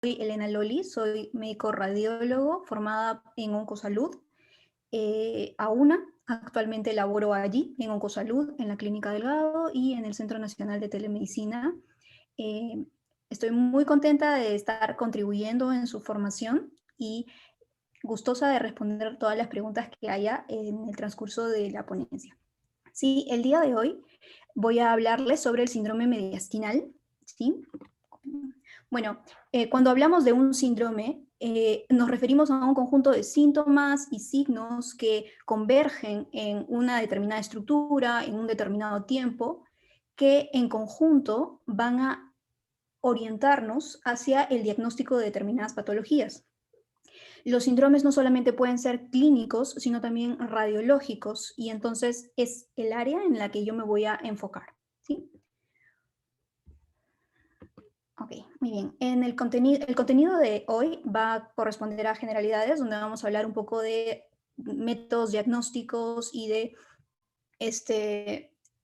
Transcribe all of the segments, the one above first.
Elena Loli, soy médico radiólogo formada en Oncosalud, AUNA. Actualmente laboro allí, en Oncosalud, en la Clínica Delgado y en el Centro Nacional de Telemedicina. Estoy muy contenta de estar contribuyendo en su formación y gustosa de responder todas las preguntas que haya en el transcurso de la ponencia. Sí, el día de hoy voy a hablarles sobre el síndrome mediastinal, ¿sí? Bueno, cuando hablamos de un síndrome, nos referimos a un conjunto de síntomas y signos que convergen en una determinada estructura, en un determinado tiempo, que en conjunto van a orientarnos hacia el diagnóstico de determinadas patologías. Los síndromes no solamente pueden ser clínicos, sino también radiológicos, y entonces es el área en la que yo me voy a enfocar, ¿sí? Ok, muy bien. El contenido de hoy va a corresponder a generalidades, donde vamos a hablar un poco de métodos diagnósticos y de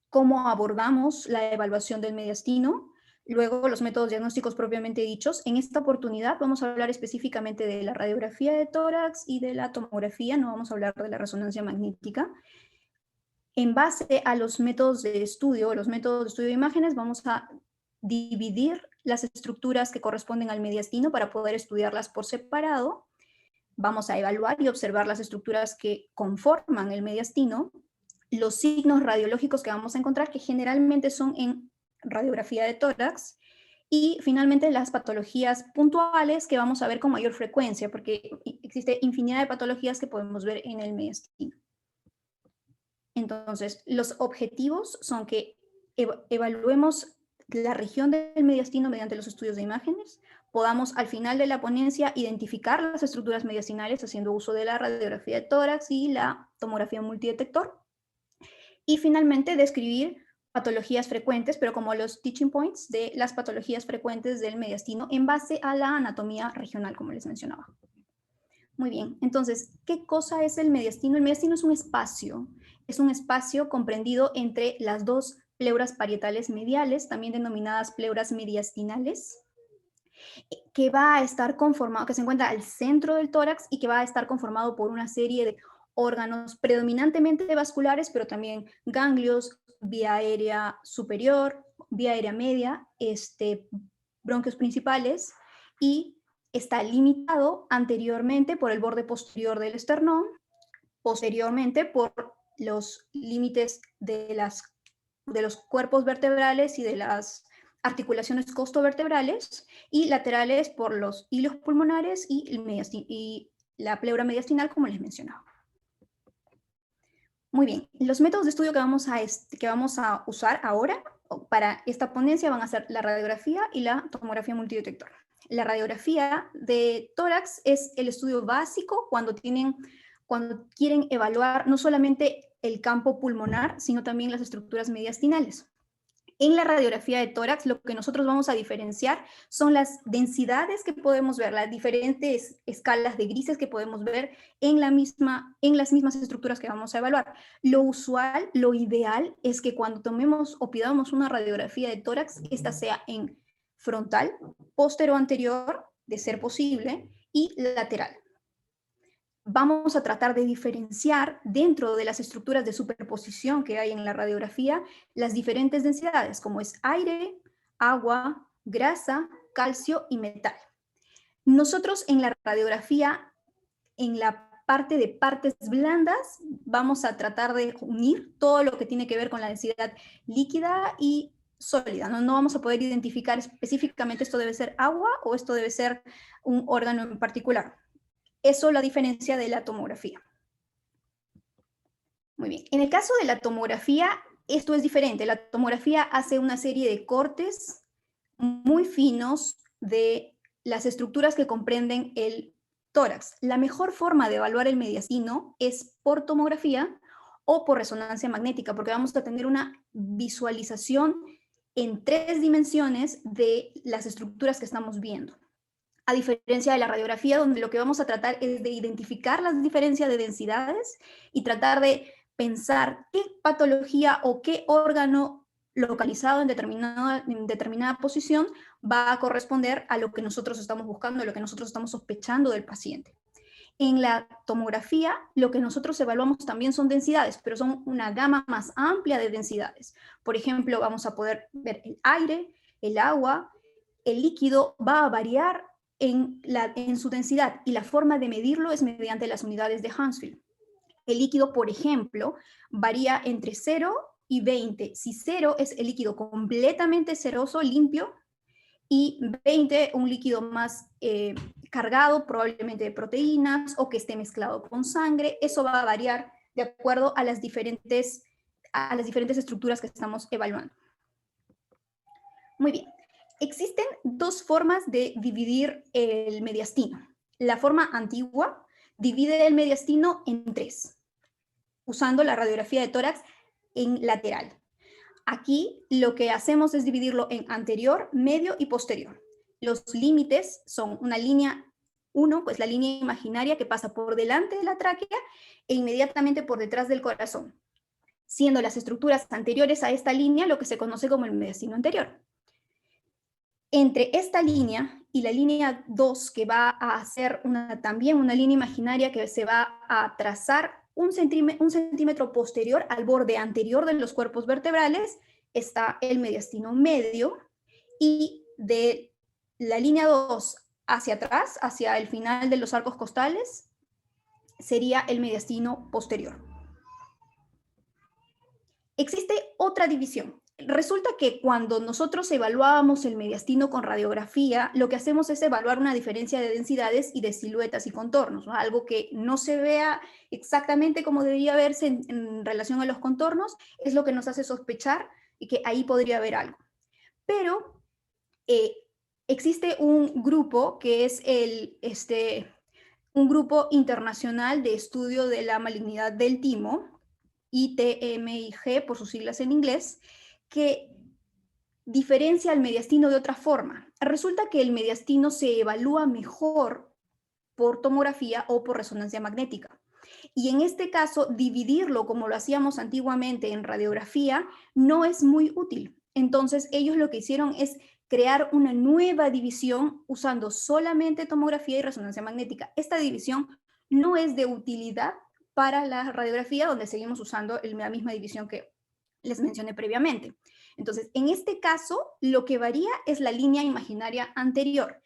cómo abordamos la evaluación del mediastino. Luego, los métodos diagnósticos propiamente dichos. En esta oportunidad vamos a hablar específicamente de la radiografía de tórax y de la tomografía, no vamos a hablar de la resonancia magnética. En base a los métodos de estudio de imágenes, vamos a dividir las estructuras que corresponden al mediastino para poder estudiarlas por separado. Vamos a evaluar y observar las estructuras que conforman el mediastino, los signos radiológicos que vamos a encontrar, que generalmente son en radiografía de tórax, y finalmente las patologías puntuales que vamos a ver con mayor frecuencia, porque existe infinidad de patologías que podemos ver en el mediastino. Entonces, los objetivos son que evaluemos la región del mediastino mediante los estudios de imágenes, podamos al final de la ponencia identificar las estructuras mediastinales haciendo uso de la radiografía de tórax y la tomografía multidetector, y finalmente describir patologías frecuentes, pero como los teaching points de las patologías frecuentes del mediastino en base a la anatomía regional, como les mencionaba. Muy bien, entonces, ¿qué cosa es el mediastino? El mediastino es un espacio comprendido entre las dos pleuras parietales mediales, también denominadas pleuras mediastinales, que va a estar conformado, que se encuentra al centro del tórax y que va a estar conformado por una serie de órganos predominantemente vasculares, pero también ganglios, vía aérea superior, vía aérea media, bronquios principales, y está limitado anteriormente por el borde posterior del esternón, posteriormente por los límites de los cuerpos vertebrales y de las articulaciones costovertebrales, y laterales por los hilos pulmonares y la pleura mediastinal, como les mencionaba. Muy bien, los métodos de estudio que vamos a usar ahora para esta ponencia van a ser la radiografía y la tomografía multidetector. La radiografía de tórax es el estudio básico cuando quieren evaluar no solamente el campo pulmonar, sino también las estructuras mediastinales. En la radiografía de tórax, lo que nosotros vamos a diferenciar son las densidades que podemos ver, las diferentes escalas de grises que podemos ver en las mismas estructuras que vamos a evaluar. Lo usual, lo ideal, es que cuando tomemos o pidamos una radiografía de tórax, esta sea en frontal, póstero anterior, de ser posible, y lateral. Vamos a tratar de diferenciar dentro de las estructuras de superposición que hay en la radiografía las diferentes densidades, como es aire, agua, grasa, calcio y metal. Nosotros en la radiografía, en la parte de partes blandas, vamos a tratar de unir todo lo que tiene que ver con la densidad líquida y sólida. No vamos a poder identificar específicamente esto debe ser agua o esto debe ser un órgano en particular. Eso la diferencia de la tomografía. Muy bien. En el caso de la tomografía, esto es diferente. La tomografía hace una serie de cortes muy finos de las estructuras que comprenden el tórax. La mejor forma de evaluar el mediastino es por tomografía o por resonancia magnética, porque vamos a tener una visualización en 3 dimensiones de las estructuras que estamos viendo. A diferencia de la radiografía, donde lo que vamos a tratar es de identificar las diferencias de densidades y tratar de pensar qué patología o qué órgano localizado en determinada posición va a corresponder a lo que nosotros estamos buscando, a lo que nosotros estamos sospechando del paciente. En la tomografía, lo que nosotros evaluamos también son densidades, pero son una gama más amplia de densidades. Por ejemplo, vamos a poder ver el aire, el agua, el líquido va a variar en su densidad y la forma de medirlo es mediante las unidades de Hounsfield. El líquido, por ejemplo, varía entre 0 y 20. Si 0 es el líquido completamente ceroso, limpio, y 20 un líquido más cargado, probablemente de proteínas o que esté mezclado con sangre. Eso va a variar de acuerdo a las diferentes estructuras que estamos evaluando. Muy bien. Existen dos formas de dividir el mediastino. La forma antigua divide el mediastino en 3, usando la radiografía de tórax en lateral. Aquí lo que hacemos es dividirlo en anterior, medio y posterior. Los límites son una línea 1, pues la línea imaginaria que pasa por delante de la tráquea e inmediatamente por detrás del corazón, siendo las estructuras anteriores a esta línea lo que se conoce como el mediastino anterior. Entre esta línea y la línea 2, que va a ser también una línea imaginaria que se va a trazar un centímetro posterior al borde anterior de los cuerpos vertebrales, está el mediastino medio, y de la línea 2 hacia atrás, hacia el final de los arcos costales, sería el mediastino posterior. Existe otra división. Resulta que cuando nosotros evaluábamos el mediastino con radiografía, lo que hacemos es evaluar una diferencia de densidades y de siluetas y contornos, ¿no? Algo que no se vea exactamente como debería verse en relación a los contornos, es lo que nos hace sospechar y que ahí podría haber algo. Pero existe un grupo que es un grupo internacional de estudio de la malignidad del timo, ITMIG por sus siglas en inglés, que diferencia el mediastino de otra forma. Resulta que el mediastino se evalúa mejor por tomografía o por resonancia magnética. Y en este caso, dividirlo como lo hacíamos antiguamente en radiografía no es muy útil. Entonces, ellos lo que hicieron es crear una nueva división usando solamente tomografía y resonancia magnética. Esta división no es de utilidad para la radiografía, donde seguimos usando la misma división que les mencioné previamente. Entonces, en este caso, lo que varía es la línea imaginaria anterior.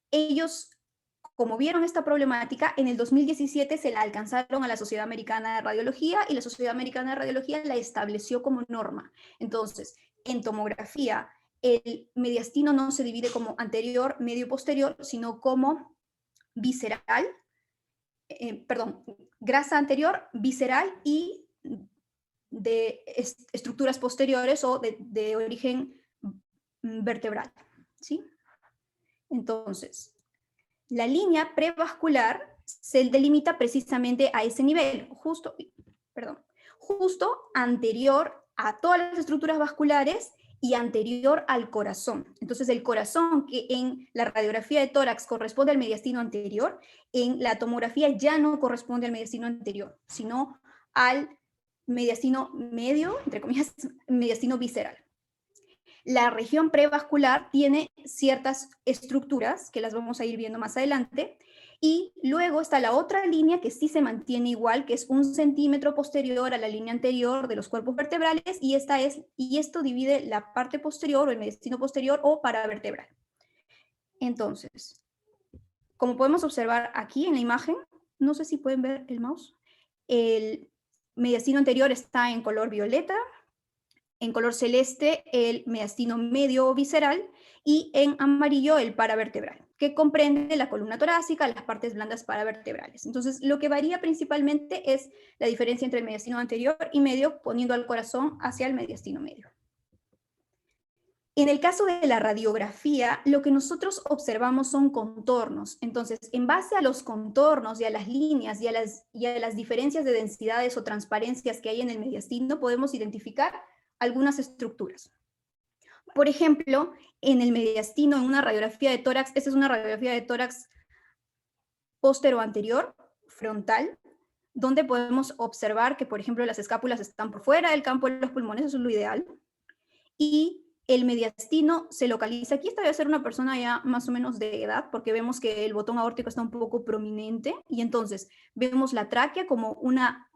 Ellos, como vieron esta problemática, en el 2017 se la alcanzaron a la Sociedad Americana de Radiología y la Sociedad Americana de Radiología la estableció como norma. Entonces, en tomografía, el mediastino no se divide como anterior, medio y posterior, sino como visceral, grasa anterior, visceral y de estructuras posteriores o de origen vertebral, ¿sí? Entonces, la línea prevascular se delimita precisamente a ese nivel, justo anterior a todas las estructuras vasculares y anterior al corazón. Entonces, el corazón, que en la radiografía de tórax corresponde al mediastino anterior, en la tomografía ya no corresponde al mediastino anterior, sino al mediastino medio, entre comillas, mediastino visceral. La región prevascular tiene ciertas estructuras que las vamos a ir viendo más adelante, y luego está la otra línea que sí se mantiene igual, que es 1 centímetro posterior a la línea anterior de los cuerpos vertebrales, y esto divide la parte posterior o el mediastino posterior o paravertebral. Entonces, como podemos observar aquí en la imagen, no sé si pueden ver el mouse, el mediastino anterior está en color violeta, en color celeste el mediastino medio visceral y en amarillo el paravertebral, que comprende la columna torácica, las partes blandas paravertebrales. Entonces, lo que varía principalmente es la diferencia entre el mediastino anterior y medio, poniendo al corazón hacia el mediastino medio. En el caso de la radiografía, lo que nosotros observamos son contornos. Entonces, en base a los contornos y a las líneas y a las diferencias de densidades o transparencias que hay en el mediastino, podemos identificar algunas estructuras. Por ejemplo, en el mediastino, en una radiografía de tórax, esta es una radiografía de tórax póstero-anterior, frontal, donde podemos observar que, por ejemplo, las escápulas están por fuera del campo de los pulmones, eso es lo ideal. y el mediastino se localiza aquí. Esta debe ser una persona ya más o menos de edad, porque vemos que el botón aórtico está un poco prominente, y entonces vemos la tráquea como una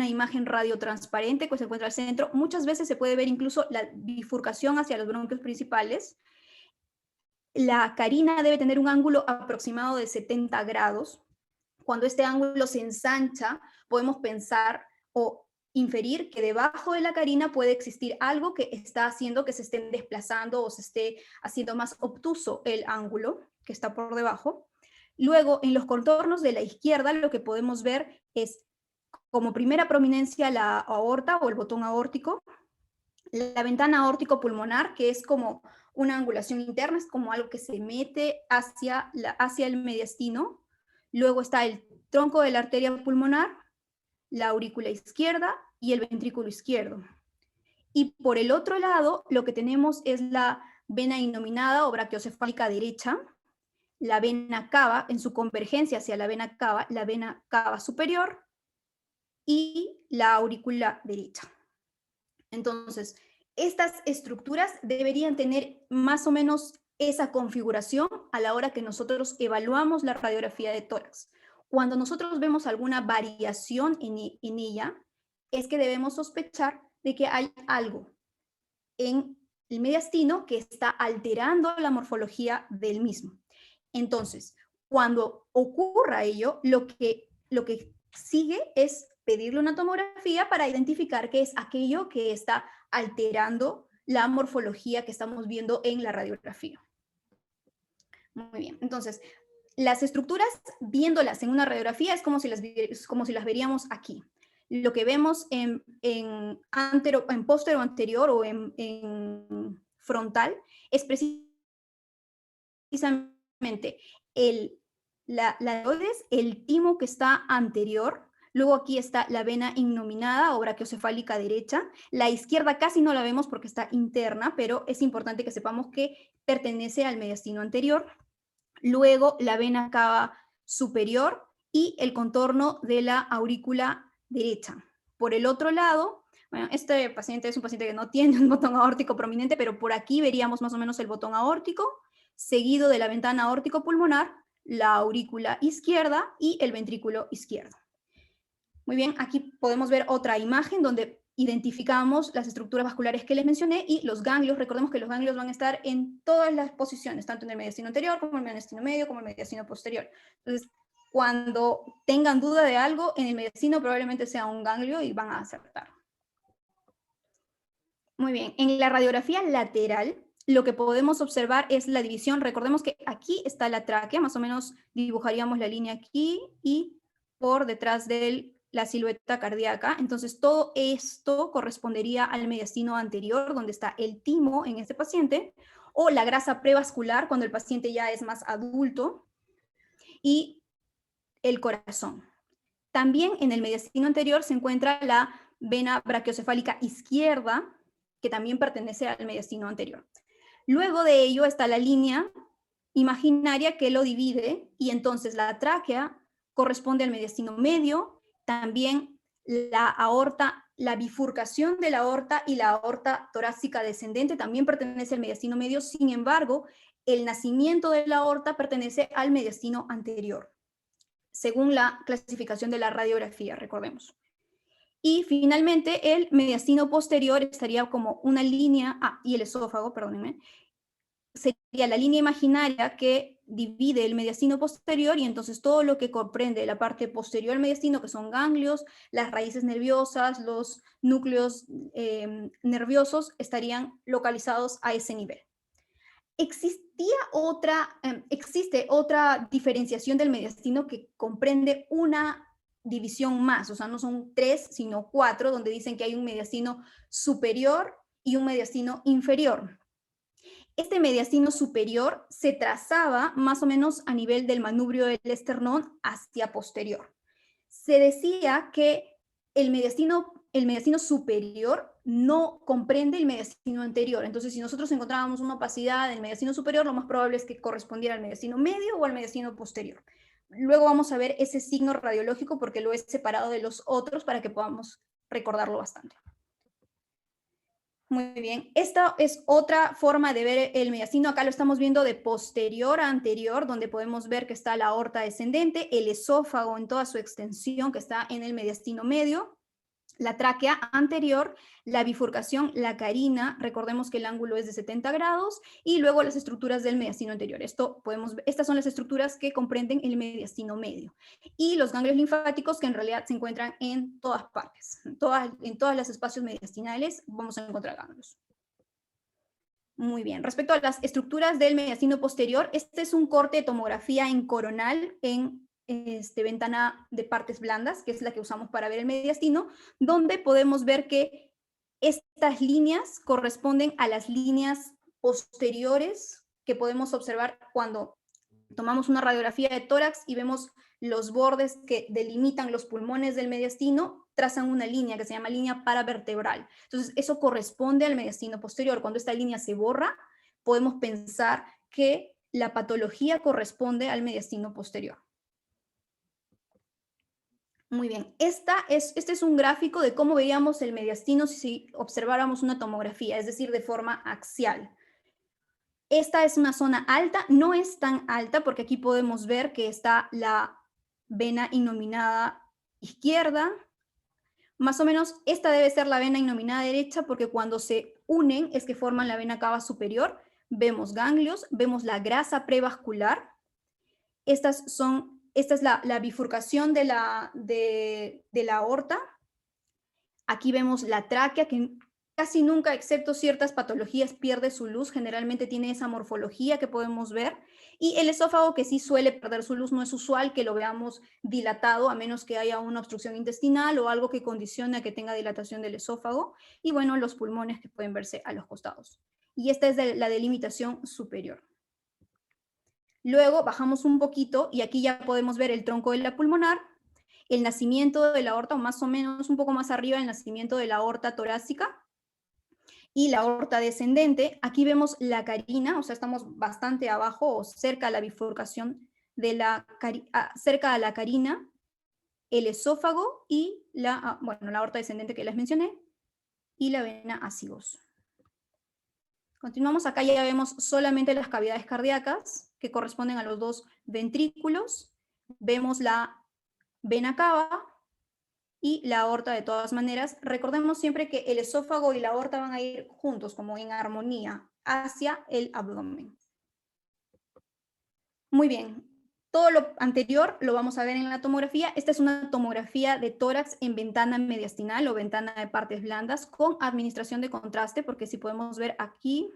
imagen radiotransparente que se encuentra al centro. Muchas veces se puede ver incluso la bifurcación hacia los bronquios principales. La carina debe tener un ángulo aproximado de 70 grados. Cuando este ángulo se ensancha, podemos pensar o inferir que debajo de la carina puede existir algo que está haciendo que se estén desplazando o se esté haciendo más obtuso el ángulo que está por debajo. Luego, en los contornos de la izquierda, lo que podemos ver es como primera prominencia la aorta o el botón aórtico, la ventana aórtico-pulmonar, que es como una angulación interna, es como algo que se mete hacia el mediastino. Luego está el tronco de la arteria pulmonar, la aurícula izquierda y el ventrículo izquierdo. Y por el otro lado, lo que tenemos es la vena innominada o brachiocefálica derecha, la vena cava en su convergencia hacia la vena cava superior y la aurícula derecha. Entonces, estas estructuras deberían tener más o menos esa configuración a la hora que nosotros evaluamos la radiografía de tórax. Cuando nosotros vemos alguna variación en ella, es que debemos sospechar de que hay algo en el mediastino que está alterando la morfología del mismo. Entonces, cuando ocurra ello, lo que sigue es pedirle una tomografía para identificar qué es aquello que está alterando la morfología que estamos viendo en la radiografía. Muy bien, entonces, las estructuras, viéndolas en una radiografía, es como si las veríamos aquí. Lo que vemos en póstero anterior o en frontal es precisamente la oides, el timo que está anterior. Luego aquí está la vena innominada o brachiocefálica derecha. La izquierda casi no la vemos porque está interna, pero es importante que sepamos que pertenece al mediastino anterior. Luego la vena cava superior y el contorno de la aurícula derecha. Por el otro lado, bueno, este paciente es un paciente que no tiene un botón aórtico prominente, pero por aquí veríamos más o menos el botón aórtico, seguido de la ventana aórtico pulmonar, la aurícula izquierda y el ventrículo izquierdo. Muy bien, aquí podemos ver otra imagen donde identificamos las estructuras vasculares que les mencioné y los ganglios. Recordemos que los ganglios van a estar en todas las posiciones, tanto en el mediastino anterior como en el mediastino medio como en el mediastino posterior. Entonces, cuando tengan duda de algo, en el mediastino probablemente sea un ganglio y van a acertar. Muy bien, en la radiografía lateral, lo que podemos observar es la división. Recordemos que aquí está la tráquea, más o menos dibujaríamos la línea aquí y por detrás de la silueta cardíaca. Entonces, todo esto correspondería al mediastino anterior, donde está el timo en este paciente, o la grasa prevascular, cuando el paciente ya es más adulto, y el corazón. También en el mediastino anterior se encuentra la vena brachiocefálica izquierda, que también pertenece al mediastino anterior. Luego de ello está la línea imaginaria que lo divide, y entonces la tráquea corresponde al mediastino medio, también la aorta, la bifurcación de la aorta y la aorta torácica descendente también pertenece al mediastino medio. Sin embargo, el nacimiento de la aorta pertenece al mediastino anterior, según la clasificación de la radiografía, recordemos. Y finalmente el mediastino posterior estaría como una línea, y el esófago, perdónenme, sería la línea imaginaria que divide el mediastino posterior, y entonces todo lo que comprende la parte posterior del mediastino, que son ganglios, las raíces nerviosas, los núcleos nerviosos, estarían localizados a ese nivel. Existe otra diferenciación del mediastino que comprende una división más, o sea, no son 3, sino 4, donde dicen que hay un mediastino superior y un mediastino inferior. Este mediastino superior se trazaba más o menos a nivel del manubrio del esternón hacia posterior. Se decía que el mediastino superior no comprende el mediastino anterior. Entonces, si nosotros encontrábamos una opacidad del mediastino superior, lo más probable es que correspondiera al mediastino medio o al mediastino posterior. Luego vamos a ver ese signo radiológico porque lo he separado de los otros para que podamos recordarlo bastante. Muy bien. Esta es otra forma de ver el mediastino. Acá lo estamos viendo de posterior a anterior, donde podemos ver que está la aorta descendente, el esófago en toda su extensión, que está en el mediastino medio, la tráquea anterior, la bifurcación, la carina, recordemos que el ángulo es de 70 grados, y luego las estructuras del mediastino anterior. Estas son las estructuras que comprenden el mediastino medio. Y los ganglios linfáticos, que en realidad se encuentran en todas partes. En todos los espacios mediastinales vamos a encontrar ganglios. Muy bien. Respecto a las estructuras del mediastino posterior, este es un corte de tomografía en coronal en ventana de partes blandas, que es la que usamos para ver el mediastino, donde podemos ver que estas líneas corresponden a las líneas posteriores que podemos observar cuando tomamos una radiografía de tórax y vemos los bordes que delimitan los pulmones del mediastino, trazan una línea que se llama línea paravertebral. Entonces, eso corresponde al mediastino posterior. Cuando esta línea se borra, podemos pensar que la patología corresponde al mediastino posterior. Muy bien, este es un gráfico de cómo veíamos el mediastino si observáramos una tomografía, es decir, de forma axial. Esta es una zona alta, no es tan alta porque aquí podemos ver que está la vena innominada izquierda. Más o menos esta debe ser la vena innominada derecha porque cuando se unen es que forman la vena cava superior. Vemos ganglios, vemos la grasa prevascular. Esta es la bifurcación de la aorta. Aquí vemos la tráquea, que casi nunca, excepto ciertas patologías, pierde su luz. Generalmente tiene esa morfología que podemos ver. Y el esófago, que sí suele perder su luz, no es usual que lo veamos dilatado, a menos que haya una obstrucción intestinal o algo que condicione a que tenga dilatación del esófago. Y bueno, los pulmones que pueden verse a los costados. Y esta es la delimitación superior. Luego bajamos un poquito y aquí ya podemos ver el tronco de la pulmonar, el nacimiento de la aorta, o más o menos un poco más arriba, el nacimiento de la aorta torácica y la aorta descendente. Aquí vemos la carina, o sea, estamos bastante abajo o cerca a la bifurcación de cerca a la carina, el esófago y la aorta descendente que les mencioné, y la vena acigos. Continuamos, acá ya vemos solamente las cavidades cardíacas que corresponden a los dos ventrículos. Vemos la vena cava y la aorta de todas maneras. Recordemos siempre que el esófago y la aorta van a ir juntos, como en armonía, hacia el abdomen. Muy bien. Todo lo anterior lo vamos a ver en la tomografía. Esta es una tomografía de tórax en ventana mediastinal o ventana de partes blandas con administración de contraste, porque si podemos ver aquí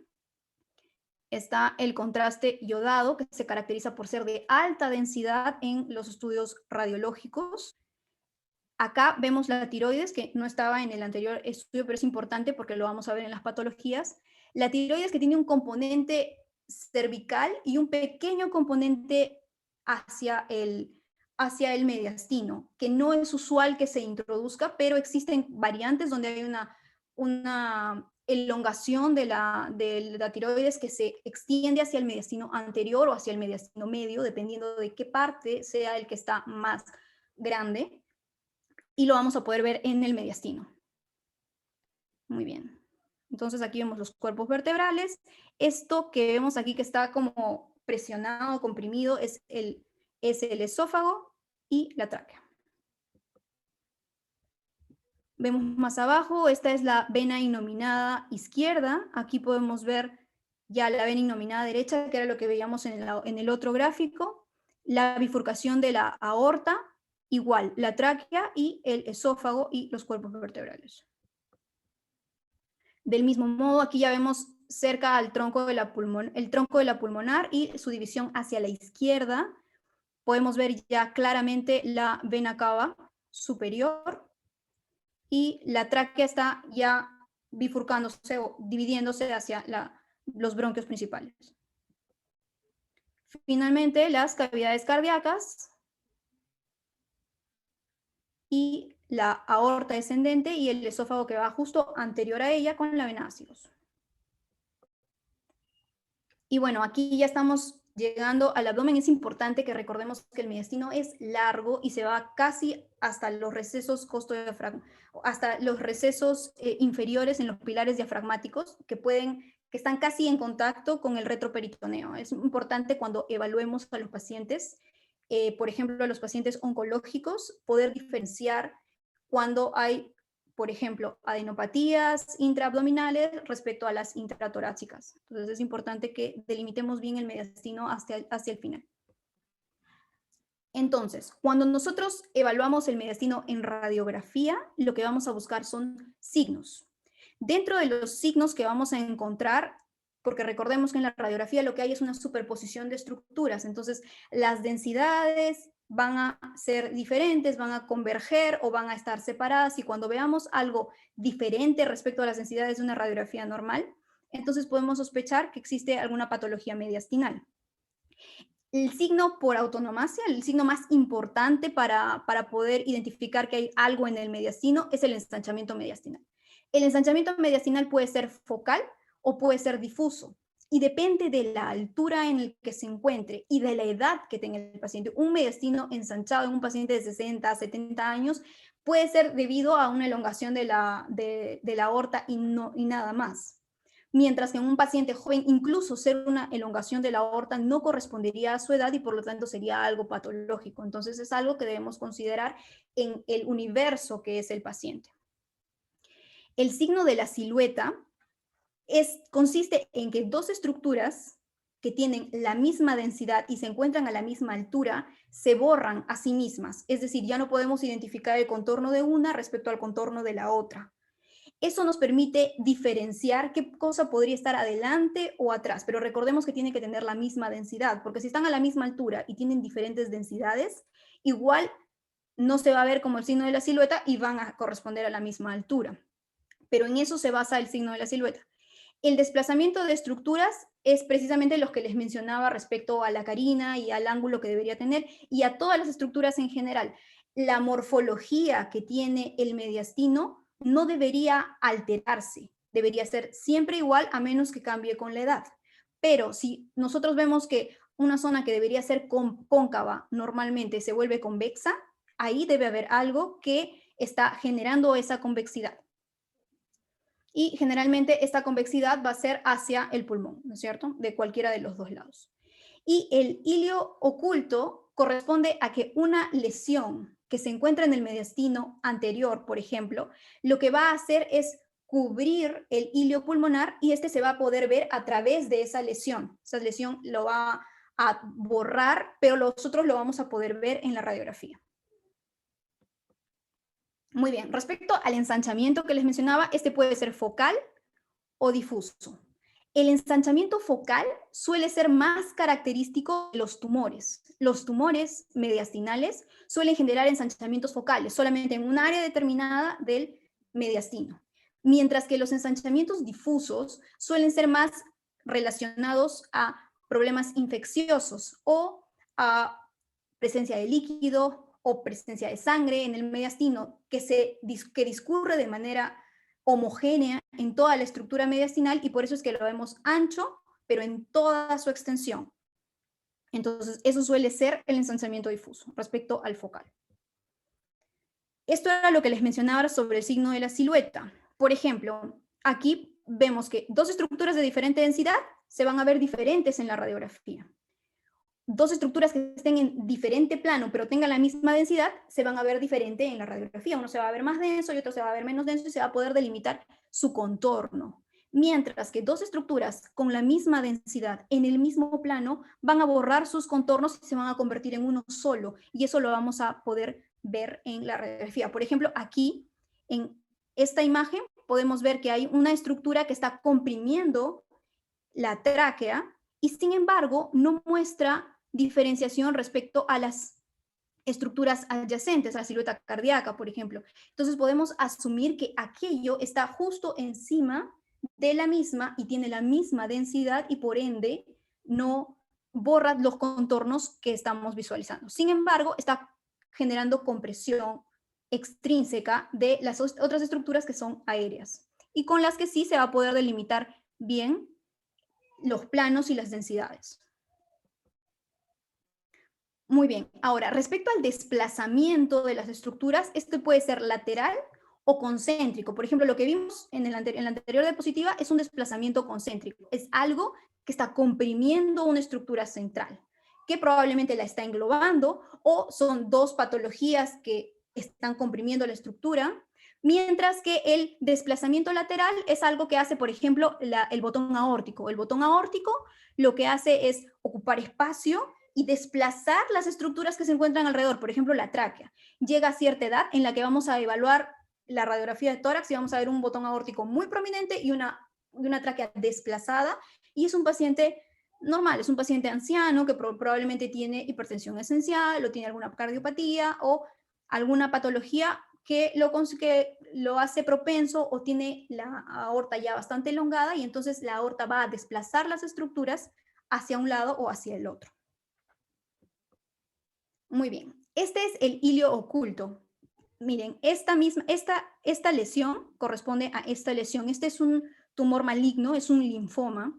está el contraste iodado, que se caracteriza por ser de alta densidad en los estudios radiológicos. Acá vemos la tiroides, que no estaba en el anterior estudio, pero es importante porque lo vamos a ver en las patologías. La tiroides, que tiene un componente cervical y un pequeño componente hacia el mediastino, que no es usual que se introduzca, pero existen variantes donde hay una elongación de la tiroides que se extiende hacia el mediastino anterior o hacia el mediastino medio, dependiendo de qué parte sea el que está más grande. Y lo vamos a poder ver en el mediastino. Muy bien. Entonces aquí vemos los cuerpos vertebrales. Esto que vemos aquí que está como presionado, comprimido, es el esófago y la tráquea. Vemos más abajo, esta es la vena innominada izquierda. Aquí podemos ver ya la vena innominada derecha, que era lo que veíamos en el otro gráfico. La bifurcación de la aorta, igual, la tráquea y el esófago y los cuerpos vertebrales. Del mismo modo, aquí ya vemos cerca al tronco de la pulmonar y su división hacia la izquierda. Podemos ver ya claramente la vena cava superior y la tráquea está ya bifurcándose o dividiéndose hacia los bronquios principales. Finalmente, las cavidades cardíacas y la aorta descendente y el esófago que va justo anterior a ella con la vena acigos. Y bueno, aquí ya estamos llegando al abdomen, es importante que recordemos que el mediastino es largo y se va casi hasta los recesos hasta los recesos inferiores en los pilares diafragmáticos que están casi en contacto con el retroperitoneo. Es importante cuando evaluemos a los pacientes, por ejemplo, a los pacientes oncológicos, poder diferenciar cuando hay, por ejemplo, adenopatías intraabdominales respecto a las intratorácicas. Entonces es importante que delimitemos bien el mediastino hacia el final. Entonces, cuando nosotros evaluamos el mediastino en radiografía, lo que vamos a buscar son signos. Dentro de los signos que vamos a encontrar, porque recordemos que en la radiografía lo que hay es una superposición de estructuras, entonces las densidades van a ser diferentes, van a converger o van a estar separadas, y cuando veamos algo diferente respecto a las densidades de una radiografía normal, entonces podemos sospechar que existe alguna patología mediastinal. El signo por autonomacia, el signo más importante para poder identificar que hay algo en el mediastino es el ensanchamiento mediastinal. El ensanchamiento mediastinal puede ser focal o puede ser difuso, y depende de la altura en la que se encuentre y de la edad que tenga el paciente. Un mediastino ensanchado en un paciente de 60 a 70 años puede ser debido a una elongación de la aorta y nada más. Mientras que en un paciente joven, incluso ser una elongación de la aorta no correspondería a su edad y por lo tanto sería algo patológico. Entonces es algo que debemos considerar en el universo que es el paciente. El signo de la silueta consiste en que dos estructuras que tienen la misma densidad y se encuentran a la misma altura se borran a sí mismas. Es decir, ya no podemos identificar el contorno de una respecto al contorno de la otra. Eso nos permite diferenciar qué cosa podría estar adelante o atrás, pero recordemos que tiene que tener la misma densidad, porque si están a la misma altura y tienen diferentes densidades, igual no se va a ver como el signo de la silueta y van a corresponder a la misma altura. Pero en eso se basa el signo de la silueta. El desplazamiento de estructuras es precisamente lo que les mencionaba respecto a la carina y al ángulo que debería tener y a todas las estructuras en general. La morfología que tiene el mediastino no debería alterarse, debería ser siempre igual a menos que cambie con la edad. Pero si nosotros vemos que una zona que debería ser cóncava normalmente se vuelve convexa, ahí debe haber algo que está generando esa convexidad. Y generalmente esta convexidad va a ser hacia el pulmón, ¿no es cierto? De cualquiera de los dos lados. Y el hilio oculto corresponde a que una lesión que se encuentra en el mediastino anterior, por ejemplo, lo que va a hacer es cubrir el hilio pulmonar y este se va a poder ver a través de esa lesión. Esa lesión lo va a borrar, pero nosotros lo vamos a poder ver en la radiografía. Muy bien, respecto al ensanchamiento que les mencionaba, este puede ser focal o difuso. El ensanchamiento focal suele ser más característico de los tumores. Los tumores mediastinales suelen generar ensanchamientos focales solamente en un área determinada del mediastino, mientras que los ensanchamientos difusos suelen ser más relacionados a problemas infecciosos o a presencia de líquido o presencia de sangre en el mediastino que discurre de manera homogénea en toda la estructura mediastinal y por eso es que lo vemos ancho, pero en toda su extensión. Entonces, eso suele ser el ensanchamiento difuso respecto al focal. Esto era lo que les mencionaba sobre el signo de la silueta. Por ejemplo, aquí vemos que dos estructuras de diferente densidad se van a ver diferentes en la radiografía. Dos estructuras que estén en diferente plano, pero tengan la misma densidad, se van a ver diferente en la radiografía. Uno se va a ver más denso y otro se va a ver menos denso y se va a poder delimitar su contorno. Mientras que dos estructuras con la misma densidad en el mismo plano van a borrar sus contornos y se van a convertir en uno solo. Y eso lo vamos a poder ver en la radiografía. Por ejemplo, aquí, en esta imagen, podemos ver que hay una estructura que está comprimiendo la tráquea y sin embargo no muestra diferenciación respecto a las estructuras adyacentes, a la silueta cardíaca, por ejemplo. Entonces podemos asumir que aquello está justo encima de la misma y tiene la misma densidad y por ende no borra los contornos que estamos visualizando. Sin embargo, está generando compresión extrínseca de las otras estructuras que son aéreas y con las que sí se va a poder delimitar bien los planos y las densidades. Muy bien. Ahora, respecto al desplazamiento de las estructuras, esto puede ser lateral o concéntrico. Por ejemplo, lo que vimos en la anterior diapositiva es un desplazamiento concéntrico. Es algo que está comprimiendo una estructura central, que probablemente la está englobando, o son dos patologías que están comprimiendo la estructura, mientras que el desplazamiento lateral es algo que hace, por ejemplo, el botón aórtico. El botón aórtico lo que hace es ocupar espacio y desplazar las estructuras que se encuentran alrededor, por ejemplo, la tráquea. Llega a cierta edad en la que vamos a evaluar la radiografía de tórax y vamos a ver un botón aórtico muy prominente y una tráquea desplazada, y es un paciente normal, es un paciente anciano que probablemente tiene hipertensión esencial o tiene alguna cardiopatía o alguna patología que lo hace propenso, o tiene la aorta ya bastante elongada, y entonces la aorta va a desplazar las estructuras hacia un lado o hacia el otro. Muy bien. Este es el ilio oculto. Miren, esta lesión corresponde a esta lesión. Este es un tumor maligno, es un linfoma,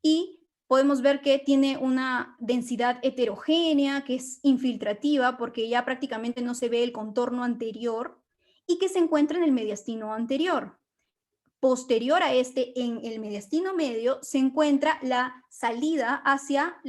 y podemos ver que tiene una densidad heterogénea, que es infiltrativa porque ya prácticamente no se ve el contorno anterior, y que se encuentra en el mediastino anterior. Posterior a este, en el mediastino medio, se encuentra la salida hacia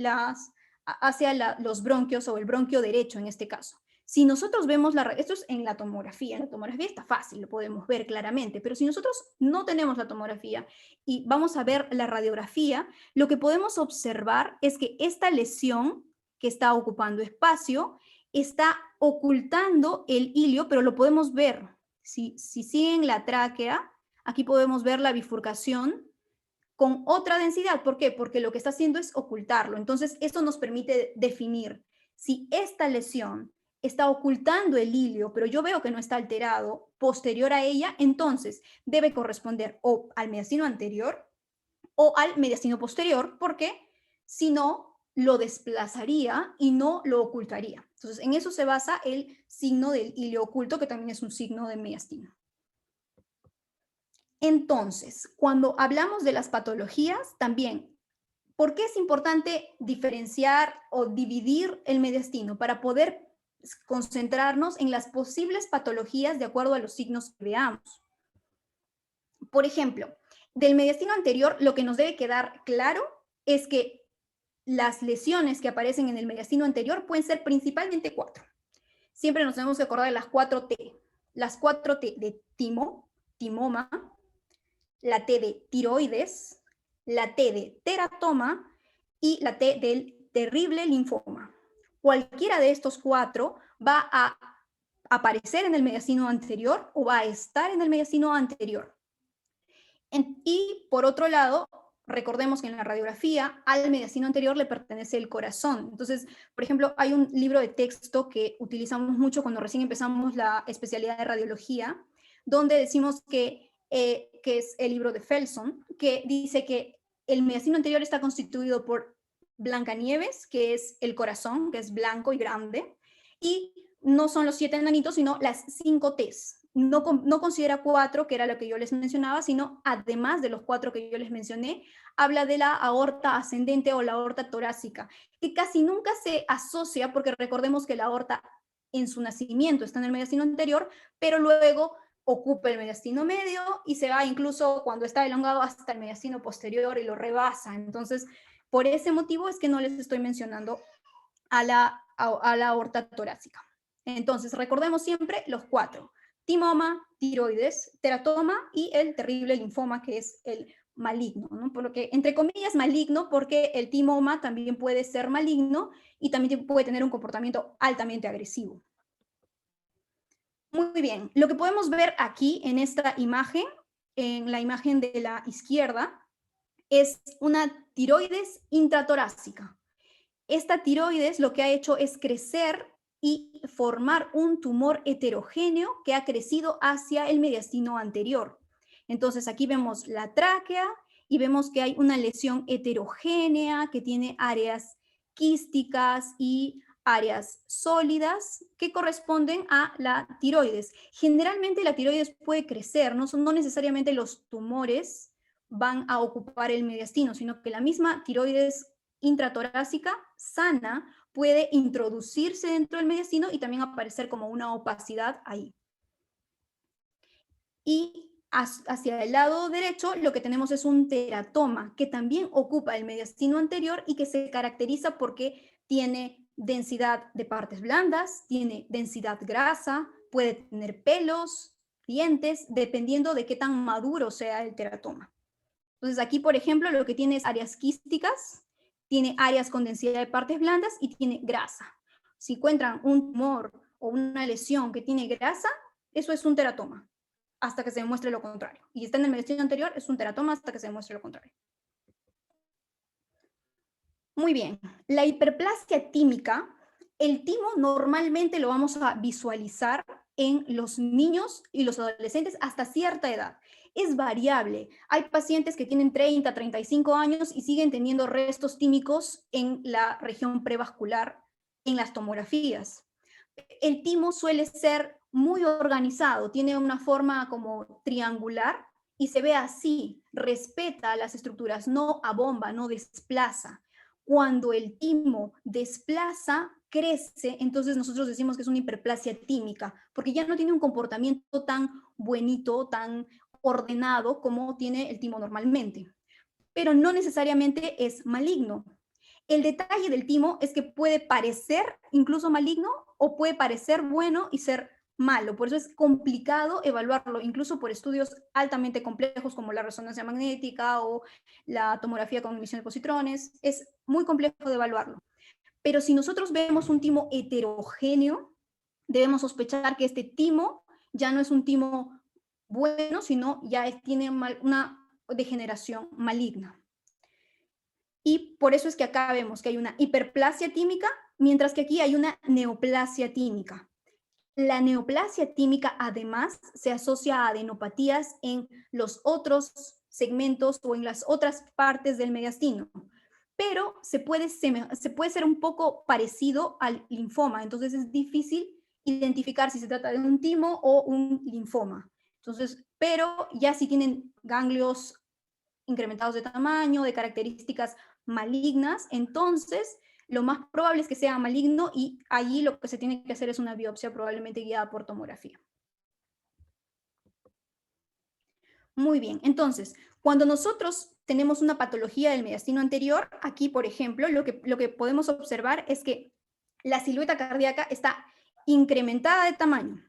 los bronquios, o el bronquio derecho en este caso. Si nosotros vemos esto es en la tomografía está fácil, lo podemos ver claramente, pero si nosotros no tenemos la tomografía y vamos a ver la radiografía, lo que podemos observar es que esta lesión que está ocupando espacio está ocultando el ilio, pero lo podemos ver. Si siguen la tráquea, aquí podemos ver la bifurcación con otra densidad. ¿Por qué? Porque lo que está haciendo es ocultarlo. Entonces, esto nos permite definir si esta lesión está ocultando el ilio, pero yo veo que no está alterado posterior a ella, entonces debe corresponder o al mediastino anterior o al mediastino posterior, porque si no, lo desplazaría y no lo ocultaría. Entonces, en eso se basa el signo del ilio oculto, que también es un signo de mediastino. Entonces, cuando hablamos de las patologías, también, ¿por qué es importante diferenciar o dividir el mediastino? Para poder concentrarnos en las posibles patologías de acuerdo a los signos que veamos. Por ejemplo, del mediastino anterior, lo que nos debe quedar claro es que las lesiones que aparecen en el mediastino anterior pueden ser principalmente 4. Siempre nos tenemos que acordar de las 4T. Las 4T de timoma, la T de tiroides, la T de teratoma y la T del terrible linfoma. Cualquiera de estos 4 va a aparecer en el mediastino anterior o va a estar en el mediastino anterior. Y por otro lado, recordemos que en la radiografía al mediastino anterior le pertenece el corazón. Entonces, por ejemplo, hay un libro de texto que utilizamos mucho cuando recién empezamos la especialidad de radiología, donde decimos que es el libro de Felson, que dice que el mediastino anterior está constituido por Blancanieves, que es el corazón, que es blanco y grande, y no son los 7 enanitos, sino las 5 Ts. No considera 4, que era lo que yo les mencionaba, sino además de los 4 que yo les mencioné, habla de la aorta ascendente o la aorta torácica, que casi nunca se asocia, porque recordemos que la aorta en su nacimiento está en el mediastino anterior, pero luego ocupa el mediastino medio y se va incluso cuando está elongado hasta el mediastino posterior y lo rebasa. Entonces, por ese motivo es que no les estoy mencionando a la aorta torácica. Entonces, recordemos siempre los 4: timoma, tiroides, teratoma y el terrible linfoma, que es el maligno, ¿no? Por lo que, entre comillas, maligno, porque el timoma también puede ser maligno y también puede tener un comportamiento altamente agresivo. Muy bien, lo que podemos ver aquí en esta imagen, en la imagen de la izquierda, es una tiroides intratorácica. Esta tiroides lo que ha hecho es crecer y formar un tumor heterogéneo que ha crecido hacia el mediastino anterior. Entonces aquí vemos la tráquea y vemos que hay una lesión heterogénea que tiene áreas quísticas y áreas sólidas que corresponden a la tiroides. Generalmente la tiroides puede crecer, no necesariamente los tumores van a ocupar el mediastino, sino que la misma tiroides intratorácica sana puede introducirse dentro del mediastino y también aparecer como una opacidad ahí. Y hacia el lado derecho lo que tenemos es un teratoma, que también ocupa el mediastino anterior y que se caracteriza porque tiene densidad de partes blandas, tiene densidad grasa, puede tener pelos, dientes, dependiendo de qué tan maduro sea el teratoma. Entonces aquí, por ejemplo, lo que tiene es áreas quísticas, tiene áreas con densidad de partes blandas y tiene grasa. Si encuentran un tumor o una lesión que tiene grasa, eso es un teratoma, hasta que se demuestre lo contrario. Y está en el mediastino anterior, es un teratoma hasta que se demuestre lo contrario. Muy bien, la hiperplasia tímica, el timo normalmente lo vamos a visualizar en los niños y los adolescentes hasta cierta edad. Es variable. Hay pacientes que tienen 30, 35 años y siguen teniendo restos tímicos en la región prevascular en las tomografías. El timo suele ser muy organizado, tiene una forma como triangular y se ve así, respeta las estructuras, no abomba, no desplaza. Cuando el timo desplaza, crece, entonces nosotros decimos que es una hiperplasia tímica, porque ya no tiene un comportamiento tan bonito, tan ordenado como tiene el timo normalmente. Pero no necesariamente es maligno. El detalle del timo es que puede parecer incluso maligno o puede parecer bueno y ser malo. Por eso es complicado evaluarlo, incluso por estudios altamente complejos como la resonancia magnética o la tomografía con emisión de positrones. Es muy complejo de evaluarlo. Pero si nosotros vemos un timo heterogéneo, debemos sospechar que este timo ya no es un timo bueno, sino ya tiene una degeneración maligna. Y por eso es que acá vemos que hay una hiperplasia tímica, mientras que aquí hay una neoplasia tímica. La neoplasia tímica además se asocia a adenopatías en los otros segmentos o en las otras partes del mediastino, pero se puede ser un poco parecido al linfoma, entonces es difícil identificar si se trata de un timo o un linfoma. Entonces, pero ya si tienen ganglios incrementados de tamaño, de características malignas, entonces lo más probable es que sea maligno y allí lo que se tiene que hacer es una biopsia probablemente guiada por tomografía. Muy bien, entonces, cuando nosotros tenemos una patología del mediastino anterior, aquí, por ejemplo, lo que podemos observar es que la silueta cardíaca está incrementada de tamaño,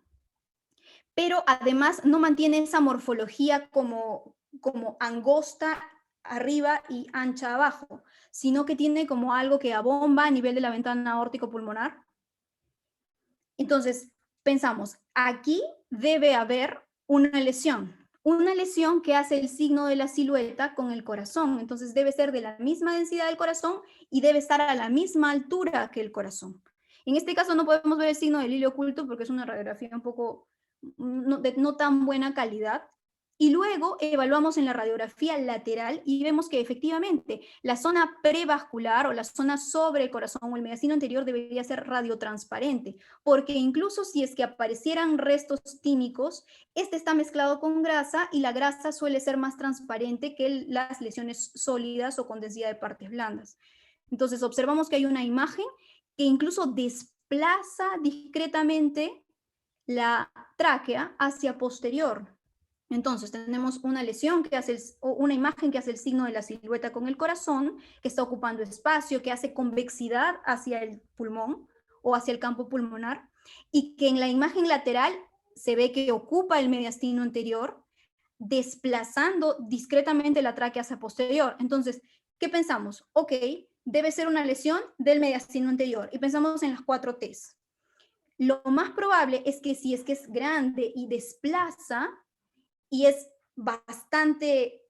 pero además no mantiene esa morfología como angosta arriba y ancha abajo, sino que tiene como algo que abomba a nivel de la ventana aórtico-pulmonar. Entonces, pensamos, aquí debe haber una lesión que hace el signo de la silueta con el corazón. Entonces, debe ser de la misma densidad del corazón y debe estar a la misma altura que el corazón. En este caso no podemos ver el signo del hilio oculto porque es una radiografía un poco de no tan buena calidad. Y luego evaluamos en la radiografía lateral y vemos que efectivamente la zona prevascular o la zona sobre el corazón o el mediastino anterior debería ser radiotransparente, porque incluso si es que aparecieran restos tímicos, este está mezclado con grasa y la grasa suele ser más transparente que las lesiones sólidas o con densidad de partes blandas. Entonces observamos que hay una imagen que incluso desplaza discretamente la tráquea hacia posterior. Entonces tenemos una lesión que hace una imagen que hace el signo de la silueta con el corazón, que está ocupando espacio, que hace convexidad hacia el pulmón o hacia el campo pulmonar, y que en la imagen lateral se ve que ocupa el mediastino anterior, desplazando discretamente la tráquea hacia posterior. Entonces, ¿qué pensamos? Ok, debe ser una lesión del mediastino anterior, y pensamos en las 4 Ts. Lo más probable es que si es que es grande y desplaza, y es bastante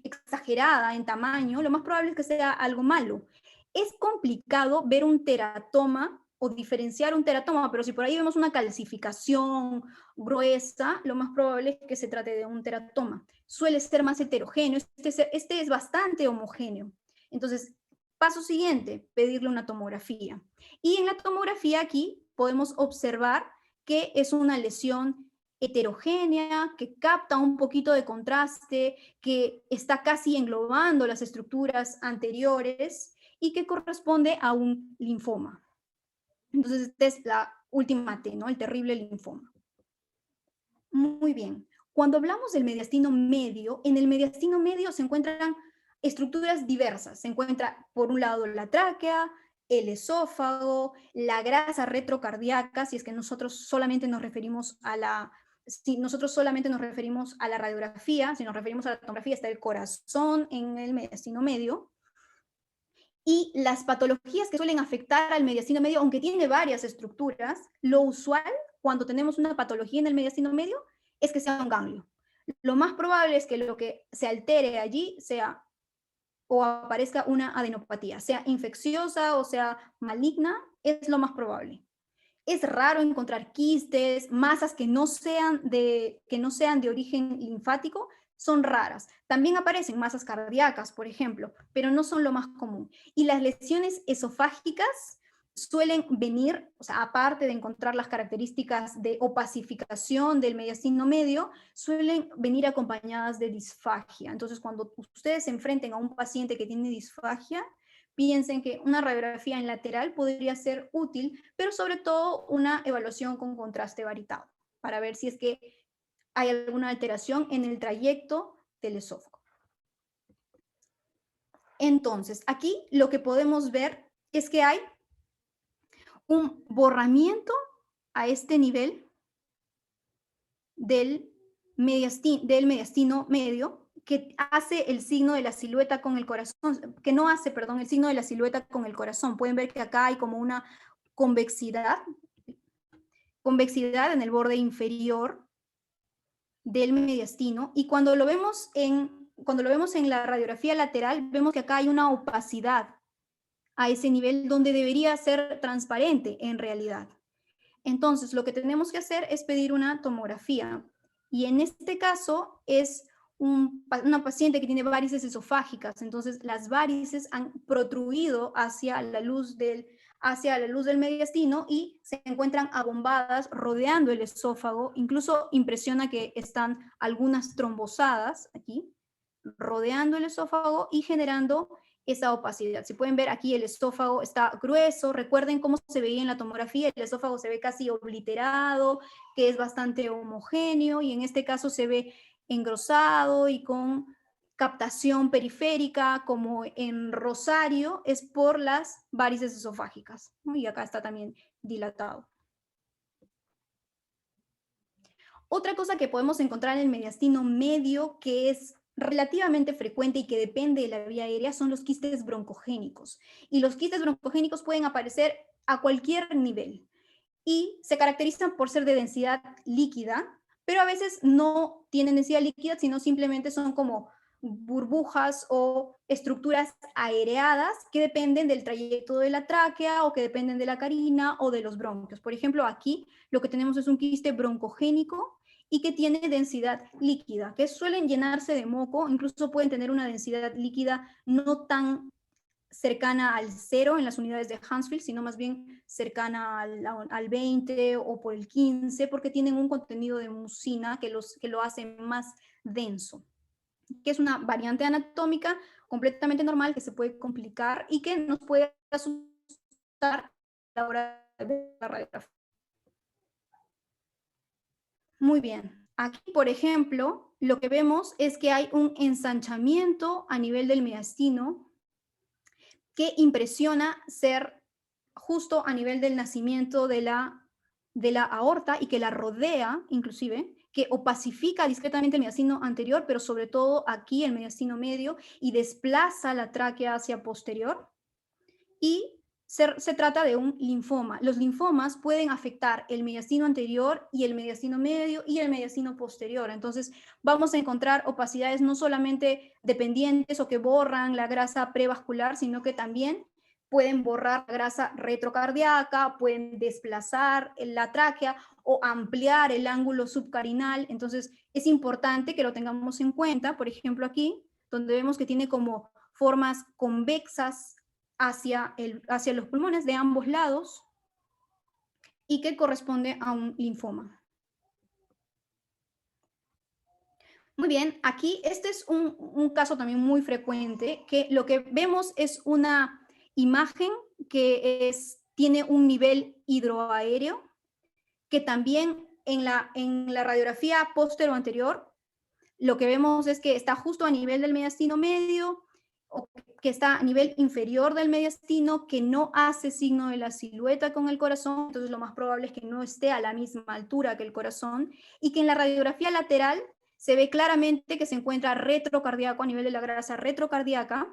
exagerada en tamaño, lo más probable es que sea algo malo. Es complicado ver un teratoma o diferenciar un teratoma, pero si por ahí vemos una calcificación gruesa, lo más probable es que se trate de un teratoma. Suele ser más heterogéneo, este es bastante homogéneo. Entonces, paso siguiente, pedirle una tomografía. Y en la tomografía aquí podemos observar que es una lesión heterogénea, que capta un poquito de contraste, que está casi englobando las estructuras anteriores y que corresponde a un linfoma. Entonces, esta es la última T, ¿no? El terrible linfoma. Muy bien. Cuando hablamos del mediastino medio, en el mediastino medio se encuentran estructuras diversas. Se encuentra, por un lado, la tráquea, el esófago, la grasa retrocardíaca, si es que nosotros solamente nos referimos a la, si nosotros solamente nos referimos a la radiografía, si nos referimos a la tomografía, está el corazón en el mediastino medio. Y las patologías que suelen afectar al mediastino medio, aunque tiene varias estructuras, lo usual cuando tenemos una patología en el mediastino medio es que sea un ganglio. Lo más probable es que lo que se altere allí sea o aparezca una adenopatía, sea infecciosa o sea maligna, es lo más probable. Es raro encontrar quistes, masas que no sean de origen linfático, son raras. También aparecen masas cardíacas, por ejemplo, pero no son lo más común. Y las lesiones esofágicas suelen venir, o sea, aparte de encontrar las características de opacificación del mediastino medio, suelen venir acompañadas de disfagia. Entonces, cuando ustedes se enfrenten a un paciente que tiene disfagia, piensen que una radiografía en lateral podría ser útil, pero sobre todo una evaluación con contraste varitado, para ver si es que hay alguna alteración en el trayecto del esófago. Entonces, aquí lo que podemos ver es que hay un borramiento a este nivel del mediastino medio, que hace el signo de la silueta con el corazón, que no hace, perdón, el signo de la silueta con el corazón. Pueden ver que acá hay como una convexidad en el borde inferior del mediastino, y cuando lo vemos en la radiografía lateral, vemos que acá hay una opacidad a ese nivel donde debería ser transparente en realidad. Entonces, lo que tenemos que hacer es pedir una tomografía, y en este caso es una paciente que tiene varices esofágicas. Entonces las varices han protruido hacia la luz del mediastino y se encuentran abombadas rodeando el esófago. Incluso impresiona que están algunas trombosadas aquí, rodeando el esófago y generando esa opacidad. Si pueden ver aquí, el esófago está grueso. Recuerden cómo se veía en la tomografía, el esófago se ve casi obliterado, que es bastante homogéneo, y en este caso se ve engrosado y con captación periférica, como en Rosario, es por las varices esofágicas, ¿no? Y acá está también dilatado. Otra cosa que podemos encontrar en el mediastino medio, que es relativamente frecuente y que depende de la vía aérea, son los quistes broncogénicos. Y los quistes broncogénicos pueden aparecer a cualquier nivel y se caracterizan por ser de densidad líquida, pero a veces no tienen densidad líquida, sino simplemente son como burbujas o estructuras aireadas que dependen del trayecto de la tráquea o que dependen de la carina o de los bronquios. Por ejemplo, aquí lo que tenemos es un quiste broncogénico y que tiene densidad líquida, que suelen llenarse de moco, incluso pueden tener una densidad líquida no tan cercana al 0 en las unidades de Hounsfield, sino más bien cercana al 20 o por el 15, porque tienen un contenido de mucina que lo hace más denso, que es una variante anatómica completamente normal que se puede complicar y que nos puede asustar a la hora de la radiografía. Muy bien. Aquí, por ejemplo, lo que vemos es que hay un ensanchamiento a nivel del mediastino que impresiona ser justo a nivel del nacimiento de la aorta y que la rodea, inclusive, que opacifica discretamente el mediastino anterior, pero sobre todo aquí el mediastino medio, y desplaza la tráquea hacia posterior. Y se trata de un linfoma. Los linfomas pueden afectar el mediastino anterior y el mediastino medio y el mediastino posterior. Entonces vamos a encontrar opacidades no solamente dependientes o que borran la grasa prevascular, sino que también pueden borrar la grasa retrocardíaca, pueden desplazar la tráquea o ampliar el ángulo subcarinal. Entonces es importante que lo tengamos en cuenta. Por ejemplo, aquí, donde vemos que tiene como formas convexas hacia los pulmones de ambos lados y que corresponde a un linfoma. Muy bien, aquí este es un caso también muy frecuente, que lo que vemos es una imagen que tiene un nivel hidroaéreo, que también en la radiografía póstero anterior, lo que vemos es que está justo a nivel del mediastino medio, o que está a nivel inferior del mediastino, que no hace signo de la silueta con el corazón, entonces lo más probable es que no esté a la misma altura que el corazón, y que en la radiografía lateral se ve claramente que se encuentra retrocardíaco, a nivel de la grasa retrocardíaca,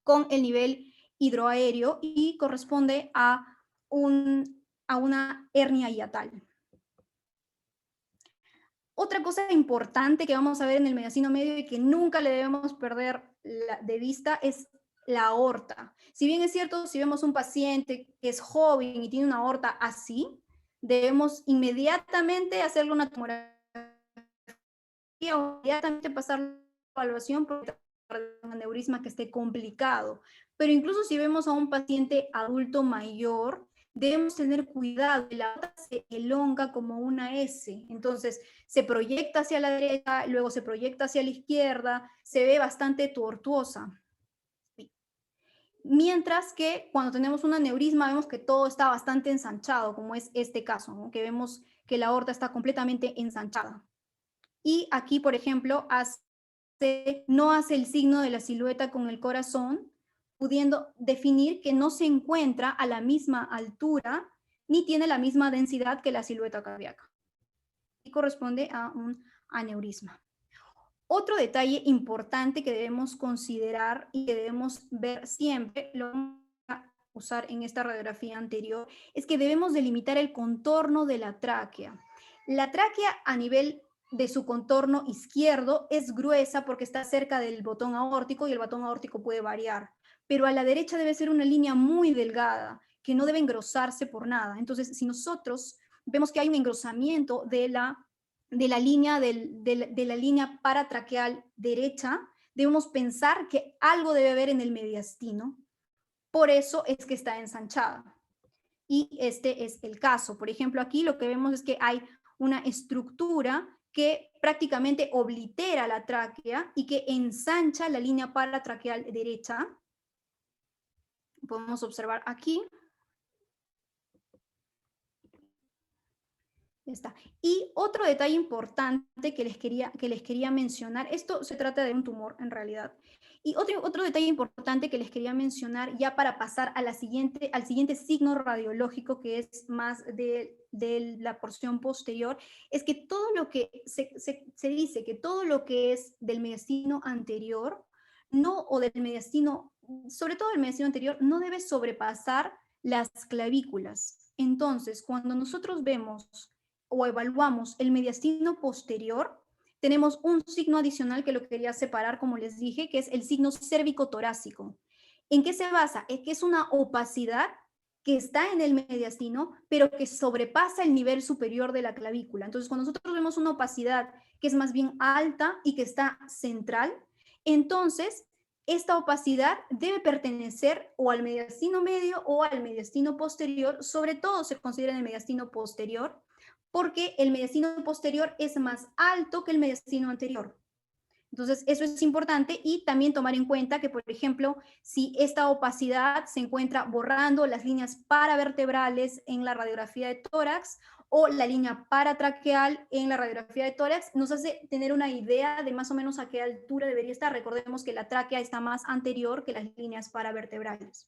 con el nivel hidroaéreo y corresponde a una hernia hiatal. Otra cosa importante que vamos a ver en el mediastino medio y que nunca le debemos perder de vista es la aorta. Si bien es cierto, si vemos un paciente que es joven y tiene una aorta así, debemos inmediatamente hacerle una tomografía o inmediatamente pasar la evaluación porque un aneurisma que esté complicado. Pero incluso si vemos a un paciente adulto mayor, debemos tener cuidado, la aorta se elonga como una S, entonces se proyecta hacia la derecha, luego se proyecta hacia la izquierda, se ve bastante tortuosa. Mientras que cuando tenemos un aneurisma vemos que todo está bastante ensanchado, como es este caso, ¿no? Que vemos que la aorta está completamente ensanchada. Y aquí, por ejemplo, no hace el signo de la silueta con el corazón, pudiendo definir que no se encuentra a la misma altura ni tiene la misma densidad que la silueta cardíaca. Y corresponde a un aneurisma. Otro detalle importante que debemos considerar y que debemos ver siempre, lo vamos a usar en esta radiografía anterior, es que debemos delimitar el contorno de la tráquea. La tráquea a nivel de su contorno izquierdo es gruesa porque está cerca del botón aórtico y el botón aórtico puede variar, pero a la derecha debe ser una línea muy delgada que no debe engrosarse por nada. Entonces, si nosotros vemos que hay un engrosamiento de la línea, de la línea paratraqueal derecha, debemos pensar que algo debe haber en el mediastino, por eso es que está ensanchada. Y este es el caso. Por ejemplo, aquí lo que vemos es que hay una estructura que prácticamente oblitera la tráquea y que ensancha la línea paratraqueal derecha. Podemos observar aquí. Ya está. Y otro detalle importante que les quería mencionar, esto se trata de un tumor en realidad, y otro detalle importante que les quería mencionar ya para pasar al siguiente signo radiológico, que es más de la porción posterior, es que todo lo que se dice que todo lo que es del mediastino anterior, no, o del mediastino, sobre todo del mediastino anterior, no debe sobrepasar las clavículas. Entonces, cuando nosotros vemos o evaluamos el mediastino posterior, tenemos un signo adicional que lo quería separar, como les dije, que es el signo cérvico-torácico. ¿En qué se basa? Es que es una opacidad que está en el mediastino, pero que sobrepasa el nivel superior de la clavícula. Entonces, cuando nosotros vemos una opacidad que es más bien alta y que está central, entonces esta opacidad debe pertenecer o al mediastino medio o al mediastino posterior, sobre todo se considera en el mediastino posterior, porque el mediastino posterior es más alto que el mediastino anterior. Entonces, eso es importante y también tomar en cuenta que, por ejemplo, si esta opacidad se encuentra borrando las líneas paravertebrales en la radiografía de tórax o la línea paratraqueal en la radiografía de tórax, nos hace tener una idea de más o menos a qué altura debería estar. Recordemos que la tráquea está más anterior que las líneas paravertebrales.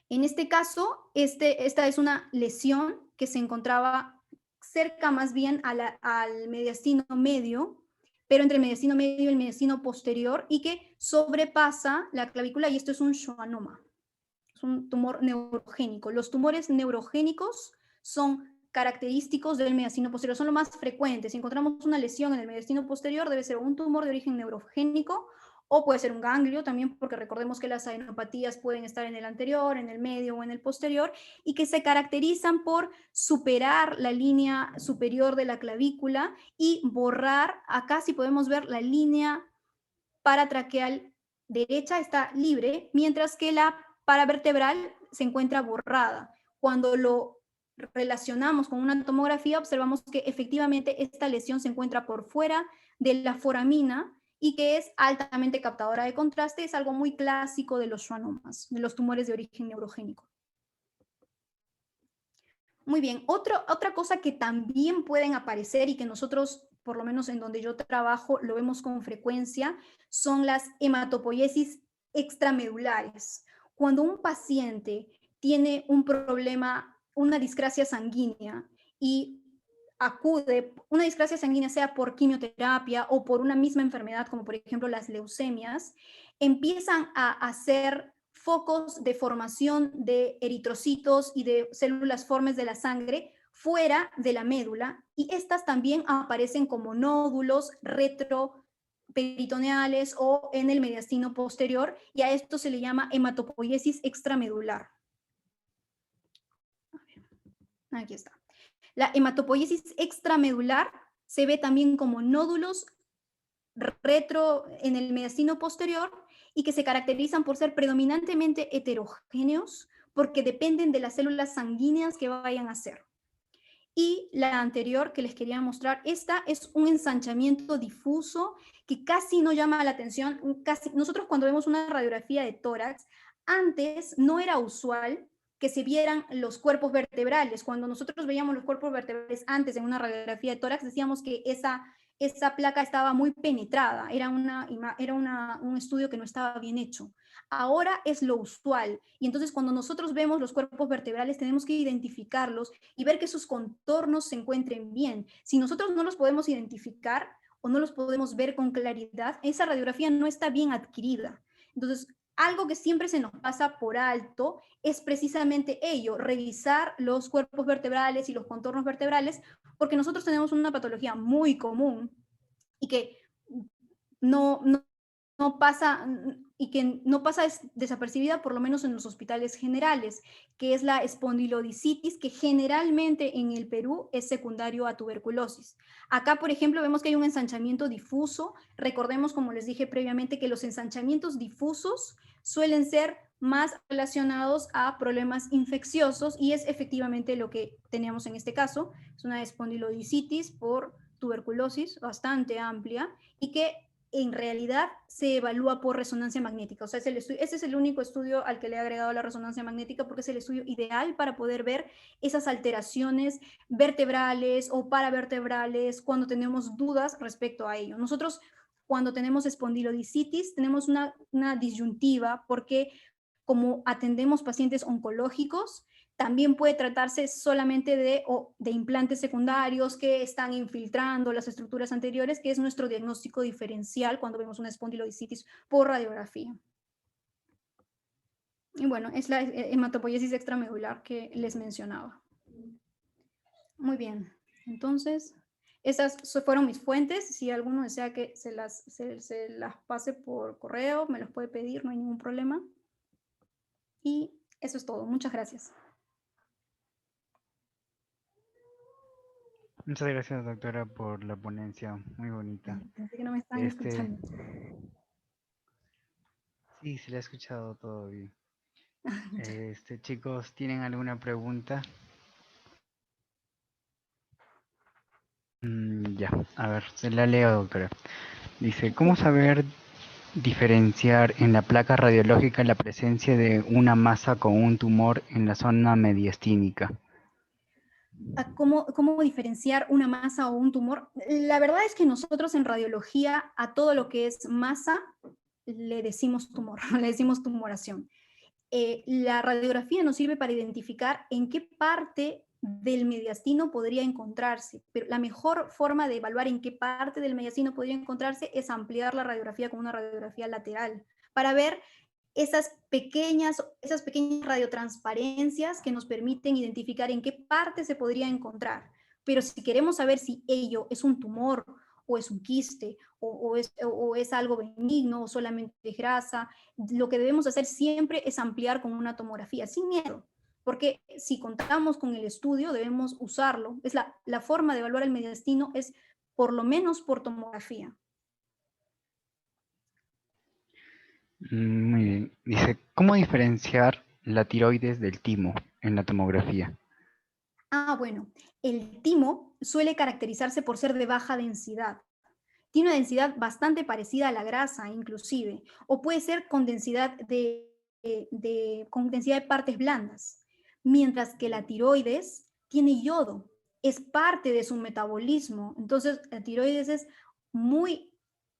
En este caso, esta es una lesión que se encontraba cerca más bien al mediastino medio, pero entre el mediastino medio y el mediastino posterior, y que sobrepasa la clavícula, y esto es un schwannoma, es un tumor neurogénico. Los tumores neurogénicos son característicos del mediastino posterior, son lo más frecuentes. Si encontramos una lesión en el mediastino posterior, debe ser un tumor de origen neurogénico o puede ser un ganglio también, porque recordemos que las adenopatías pueden estar en el anterior, en el medio o en el posterior, y que se caracterizan por superar la línea superior de la clavícula y borrar, acá si podemos ver la línea paratraqueal derecha está libre, mientras que la paravertebral se encuentra borrada. Cuando lo relacionamos con una tomografía, observamos que efectivamente esta lesión se encuentra por fuera de la foramina y que es altamente captadora de contraste. Es algo muy clásico de los schwannomas, de los tumores de origen neurogénico. Muy bien, otra cosa que también pueden aparecer y que nosotros, por lo menos en donde yo trabajo, lo vemos con frecuencia, son las hematopoiesis extramedulares. Cuando un paciente tiene un problema, una discrasia sanguínea y acude, una discrasia sanguínea sea por quimioterapia o por una misma enfermedad, como por ejemplo las leucemias, empiezan a hacer focos de formación de eritrocitos y de células formes de la sangre fuera de la médula, y estas también aparecen como nódulos retroperitoneales o en el mediastino posterior, y a esto se le llama hematopoiesis extramedular. Aquí está. La hematopoiesis extramedular se ve también como nódulos retro en el mediastino posterior y que se caracterizan por ser predominantemente heterogéneos porque dependen de las células sanguíneas que vayan a ser. Y la anterior que les quería mostrar, esta es un ensanchamiento difuso que casi no llama la atención. Nosotros cuando vemos una radiografía de tórax, antes no era usual que se vieran los cuerpos vertebrales. Cuando nosotros veíamos los cuerpos vertebrales antes en una radiografía de tórax, decíamos que esa placa estaba muy penetrada, era un estudio que no estaba bien hecho. Ahora es lo usual, y entonces cuando nosotros vemos los cuerpos vertebrales tenemos que identificarlos y ver que sus contornos se encuentren bien. Si nosotros no los podemos identificar o no los podemos ver con claridad, esa radiografía no está bien adquirida. Entonces, algo que siempre se nos pasa por alto es precisamente ello, revisar los cuerpos vertebrales y los contornos vertebrales, porque nosotros tenemos una patología muy común y que no pasa y que no pasa desapercibida, por lo menos en los hospitales generales, que es la espondilodicitis, que generalmente en el Perú es secundario a tuberculosis. Acá, por ejemplo, vemos que hay un ensanchamiento difuso. Recordemos, como les dije previamente, que los ensanchamientos difusos suelen ser más relacionados a problemas infecciosos, y es efectivamente lo que teníamos en este caso. Es una espondilodicitis por tuberculosis bastante amplia y que en realidad se evalúa por resonancia magnética. O sea, ese es el único estudio al que le he agregado la resonancia magnética porque es el estudio ideal para poder ver esas alteraciones vertebrales o paravertebrales cuando tenemos dudas respecto a ello. Nosotros, cuando tenemos espondilodicitis, tenemos una disyuntiva porque como atendemos pacientes oncológicos, también puede tratarse solamente de implantes secundarios que están infiltrando las estructuras anteriores, que es nuestro diagnóstico diferencial cuando vemos una espondilodicitis por radiografía. Y bueno, es la hematopoiesis extramedular que les mencionaba. Muy bien, entonces, esas fueron mis fuentes. Si alguno desea que se las pase por correo, me los puede pedir, no hay ningún problema. Y eso es todo. Muchas gracias. Muchas gracias, doctora, por la ponencia, muy bonita. Pensé que no me estaban escuchando. Sí, se le ha escuchado todo bien. Chicos, ¿tienen alguna pregunta? Ya, a ver, se la leo, doctora. Dice, ¿cómo saber diferenciar en la placa radiológica la presencia de una masa con un tumor en la zona mediastínica? ¿Cómo diferenciar una masa o un tumor? La verdad es que nosotros en radiología a todo lo que es masa le decimos tumor, le decimos tumoración. La radiografía nos sirve para identificar en qué parte del mediastino podría encontrarse, pero la mejor forma de evaluar en qué parte del mediastino podría encontrarse es ampliar la radiografía con una radiografía lateral, para ver esas pequeñas radiotransparencias que nos permiten identificar en qué parte se podría encontrar. Pero si queremos saber si ello es un tumor o es un quiste o es algo benigno o solamente grasa, lo que debemos hacer siempre es ampliar con una tomografía, sin miedo, porque si contamos con el estudio debemos usarlo. Es la forma de evaluar el mediastino es por lo menos por tomografía. Muy bien. Dice, ¿cómo diferenciar la tiroides del timo en la tomografía? Bueno, el timo suele caracterizarse por ser de baja densidad. tiene una densidad bastante parecida a la grasa, inclusive, o puede ser con densidad con densidad de partes blandas, mientras que la tiroides tiene yodo, es parte de su metabolismo. Entonces, la tiroides es muy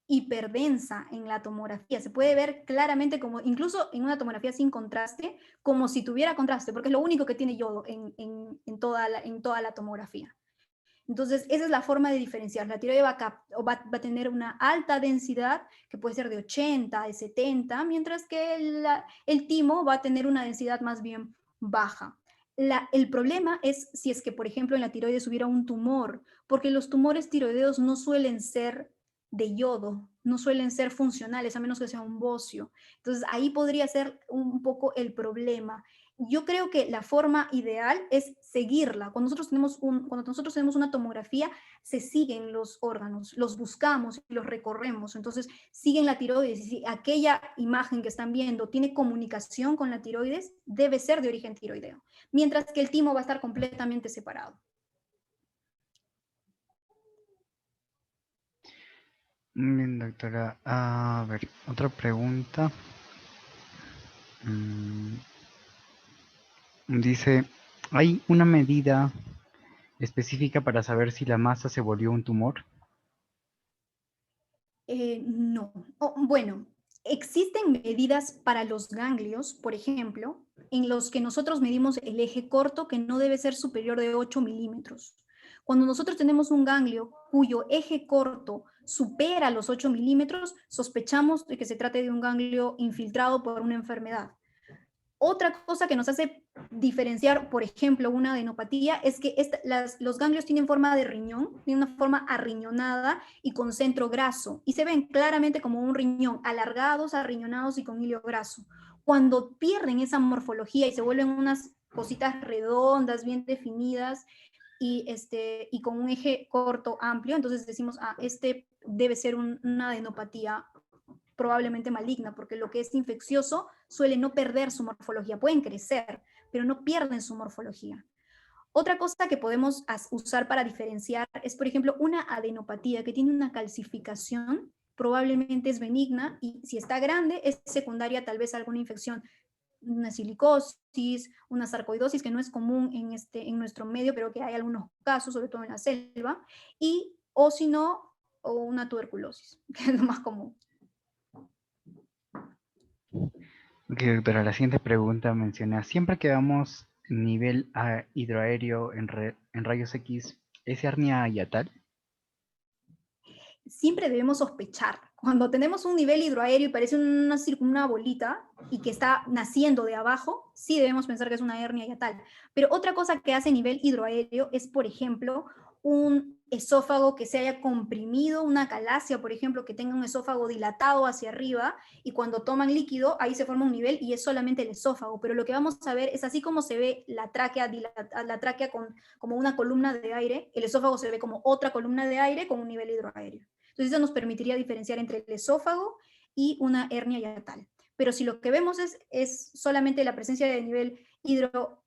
hiperdensa en la tomografía. Se puede ver claramente como, incluso en una tomografía sin contraste, como si tuviera contraste, porque es lo único que tiene yodo en toda la tomografía. Entonces, esa es la forma de diferenciar. La tiroides va a tener una alta densidad, que puede ser de 80, de 70, mientras que el timo va a tener una densidad más bien baja. El problema es si es que, por ejemplo, en la tiroides hubiera un tumor, porque los tumores tiroideos no suelen ser de yodo, no suelen ser funcionales, a menos que sea un bocio. Entonces, ahí podría ser un poco el problema. Yo creo que la forma ideal es seguirla. Cuando nosotros tenemos una tomografía, se siguen los órganos, los buscamos y los recorremos. Entonces, siguen la tiroides. Y si aquella imagen que están viendo tiene comunicación con la tiroides, debe ser de origen tiroideo. Mientras que el timo va a estar completamente separado. Bien, doctora. A ver, otra pregunta. Dice, ¿hay una medida específica para saber si la masa se volvió un tumor? No. Bueno, existen medidas para los ganglios, por ejemplo, en los que nosotros medimos el eje corto que no debe ser superior de 8 milímetros. Cuando nosotros tenemos un ganglio cuyo eje corto supera los 8 milímetros, sospechamos de que se trate de un ganglio infiltrado por una enfermedad. Otra cosa que nos hace diferenciar, por ejemplo, una adenopatía es que los ganglios tienen forma de riñón, tienen una forma arriñonada y con centro graso, y se ven claramente como un riñón, alargados, arriñonados y con hilo graso. Cuando pierden esa morfología y se vuelven unas cositas redondas, bien definidas, y con un eje corto amplio, entonces decimos, este debe ser una adenopatía probablemente maligna, porque lo que es infeccioso suele no perder su morfología, pueden crecer, pero no pierden su morfología. Otra cosa que podemos usar para diferenciar es, por ejemplo, una adenopatía que tiene una calcificación, probablemente es benigna, y si está grande es secundaria tal vez a alguna infección, una silicosis, una sarcoidosis, que no es común en nuestro medio, pero que hay algunos casos, sobre todo en la selva, o si no, o una tuberculosis, que es lo más común. Ok, doctora, la siguiente pregunta menciona, siempre que damos nivel hidroaéreo en rayos X, ¿es hernia hiatal? Siempre debemos sospechar. Cuando tenemos un nivel hidroaéreo y parece una bolita y que está naciendo de abajo, sí debemos pensar que es una hernia hiatal. Pero otra cosa que hace nivel hidroaéreo es, por ejemplo, un esófago que se haya comprimido, una calasia, por ejemplo, que tenga un esófago dilatado hacia arriba, y cuando toman líquido, ahí se forma un nivel y es solamente el esófago. Pero lo que vamos a ver es así como se ve la tráquea como una columna de aire, el esófago se ve como otra columna de aire con un nivel hidroaéreo. Entonces eso nos permitiría diferenciar entre el esófago y una hernia hiatal. Pero si lo que vemos es solamente la presencia de nivel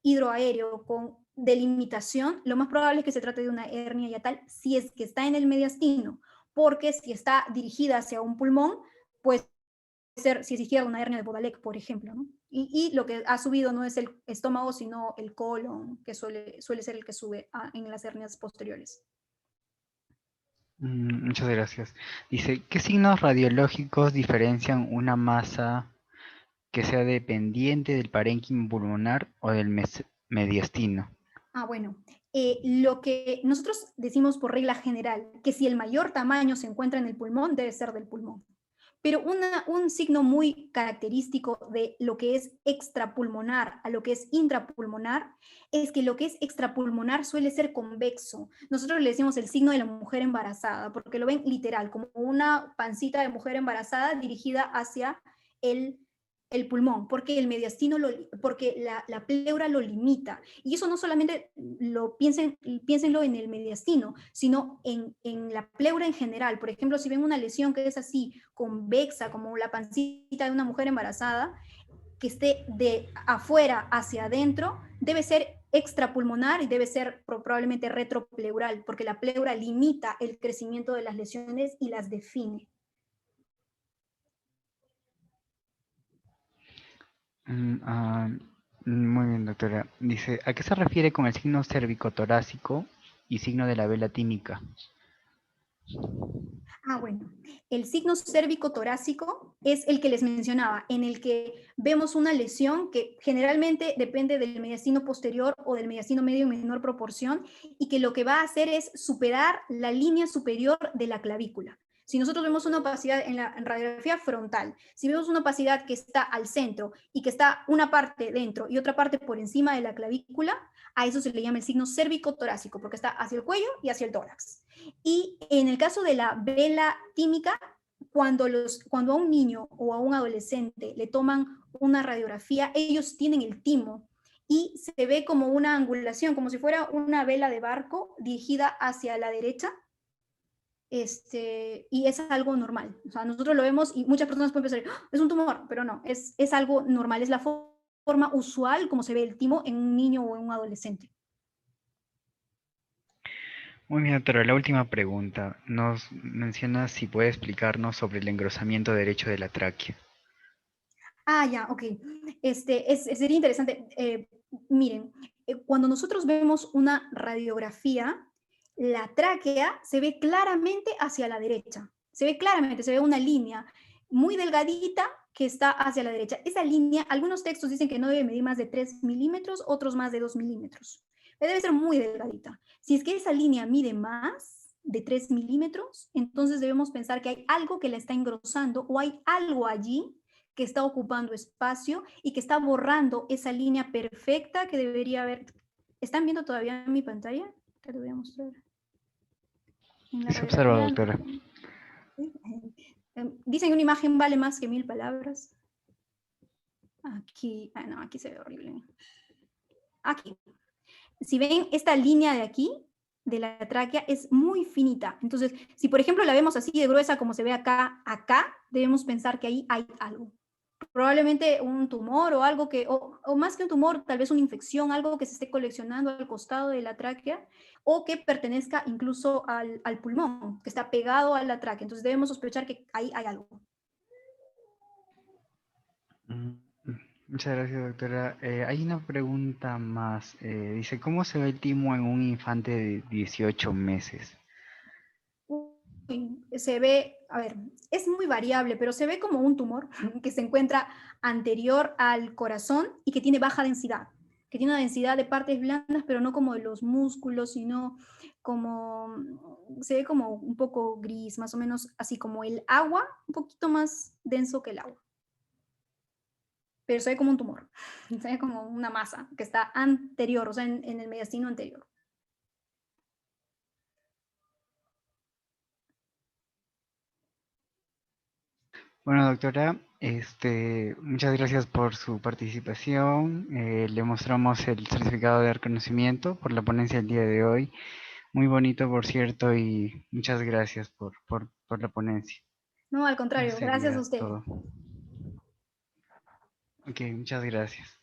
hidroaéreo con delimitación, lo más probable es que se trate de una hernia hiatal si es que está en el mediastino, porque si está dirigida hacia un pulmón, puede ser, si existiera una hernia de Bodalek, por ejemplo, ¿no? Y lo que ha subido no es el estómago, sino el colon, que suele ser el que sube en las hernias posteriores. Muchas gracias. Dice, ¿qué signos radiológicos diferencian una masa que sea dependiente del parénquima pulmonar o del mediastino? Bueno, lo que nosotros decimos por regla general, que si el mayor tamaño se encuentra en el pulmón, debe ser del pulmón. Pero un signo muy característico de lo que es extrapulmonar a lo que es intrapulmonar es que lo que es extrapulmonar suele ser convexo. Nosotros le decimos el signo de la mujer embarazada, porque lo ven literal, como una pancita de mujer embarazada dirigida hacia el el pulmón, porque el mediastino, porque la pleura lo limita. Y eso no solamente piénsenlo en el mediastino, sino en la pleura en general. Por ejemplo, si ven una lesión que es así, convexa, como la pancita de una mujer embarazada, que esté de afuera hacia adentro, debe ser extrapulmonar y debe ser probablemente retropleural, porque la pleura limita el crecimiento de las lesiones y las define. Muy bien, doctora. Dice, ¿a qué se refiere con el signo cérvico-torácico y signo de la vela tímica? Bueno, el signo cérvico-torácico es el que les mencionaba, en el que vemos una lesión que generalmente depende del mediastino posterior o del mediastino medio en menor proporción y que lo que va a hacer es superar la línea superior de la clavícula. Si nosotros vemos una opacidad en la radiografía frontal, si vemos una opacidad que está al centro y que está una parte dentro y otra parte por encima de la clavícula, a eso se le llama el signo cérvico-torácico, porque está hacia el cuello y hacia el tórax. Y en el caso de la vela tímica, cuando a un niño o a un adolescente le toman una radiografía, ellos tienen el timo y se ve como una angulación, como si fuera una vela de barco dirigida hacia la derecha, y es algo normal. O sea, nosotros lo vemos y muchas personas pueden pensar, ¡ah! Es un tumor, pero no, es algo normal, es la forma usual como se ve el timo en un niño o en un adolescente. Muy bien, doctora. La última pregunta. Nos menciona si puede explicarnos sobre el engrosamiento derecho de la tráquea. Ya, ok. Sería interesante. Miren, cuando nosotros vemos una radiografía, la tráquea se ve claramente hacia la derecha. Se ve claramente, se ve una línea muy delgadita que está hacia la derecha. Esa línea, algunos textos dicen que no debe medir más de 3 milímetros, otros más de 2 milímetros. Debe ser muy delgadita. Si es que esa línea mide más de 3 milímetros, entonces debemos pensar que hay algo que la está engrosando o hay algo allí que está ocupando espacio y que está borrando esa línea perfecta que debería haber. ¿Están viendo todavía mi pantalla? Te lo voy a mostrar. En la Se observa, radiografía. doctora. Dicen que una imagen vale más que 1000 palabras. Aquí, no, aquí se ve horrible. Aquí. Si ven, esta línea de aquí, de la tráquea, es muy finita. Entonces, si por ejemplo la vemos así de gruesa como se ve acá, debemos pensar que ahí hay algo. Probablemente un tumor o algo que, o más que un tumor, tal vez una infección, algo que se esté coleccionando al costado de la tráquea o que pertenezca incluso al pulmón, que está pegado a la tráquea. Entonces debemos sospechar que ahí hay algo. Muchas gracias, doctora. Hay una pregunta más. Dice, ¿cómo se ve el timo en un infante de 18 meses? Se ve, a ver, es muy variable, pero se ve como un tumor que se encuentra anterior al corazón y que tiene baja densidad, que tiene una densidad de partes blandas, pero no como de los músculos, sino como, se ve como un poco gris, más o menos así como el agua, un poquito más denso que el agua. Pero se ve como un tumor, se ve como una masa que está anterior, o sea, en el mediastino anterior. Bueno, doctora, muchas gracias por su participación. Le mostramos el certificado de reconocimiento por la ponencia del día de hoy. Muy bonito, por cierto, y muchas gracias por la ponencia. No, al Eso contrario, gracias a sería usted. todo. Ok, muchas gracias.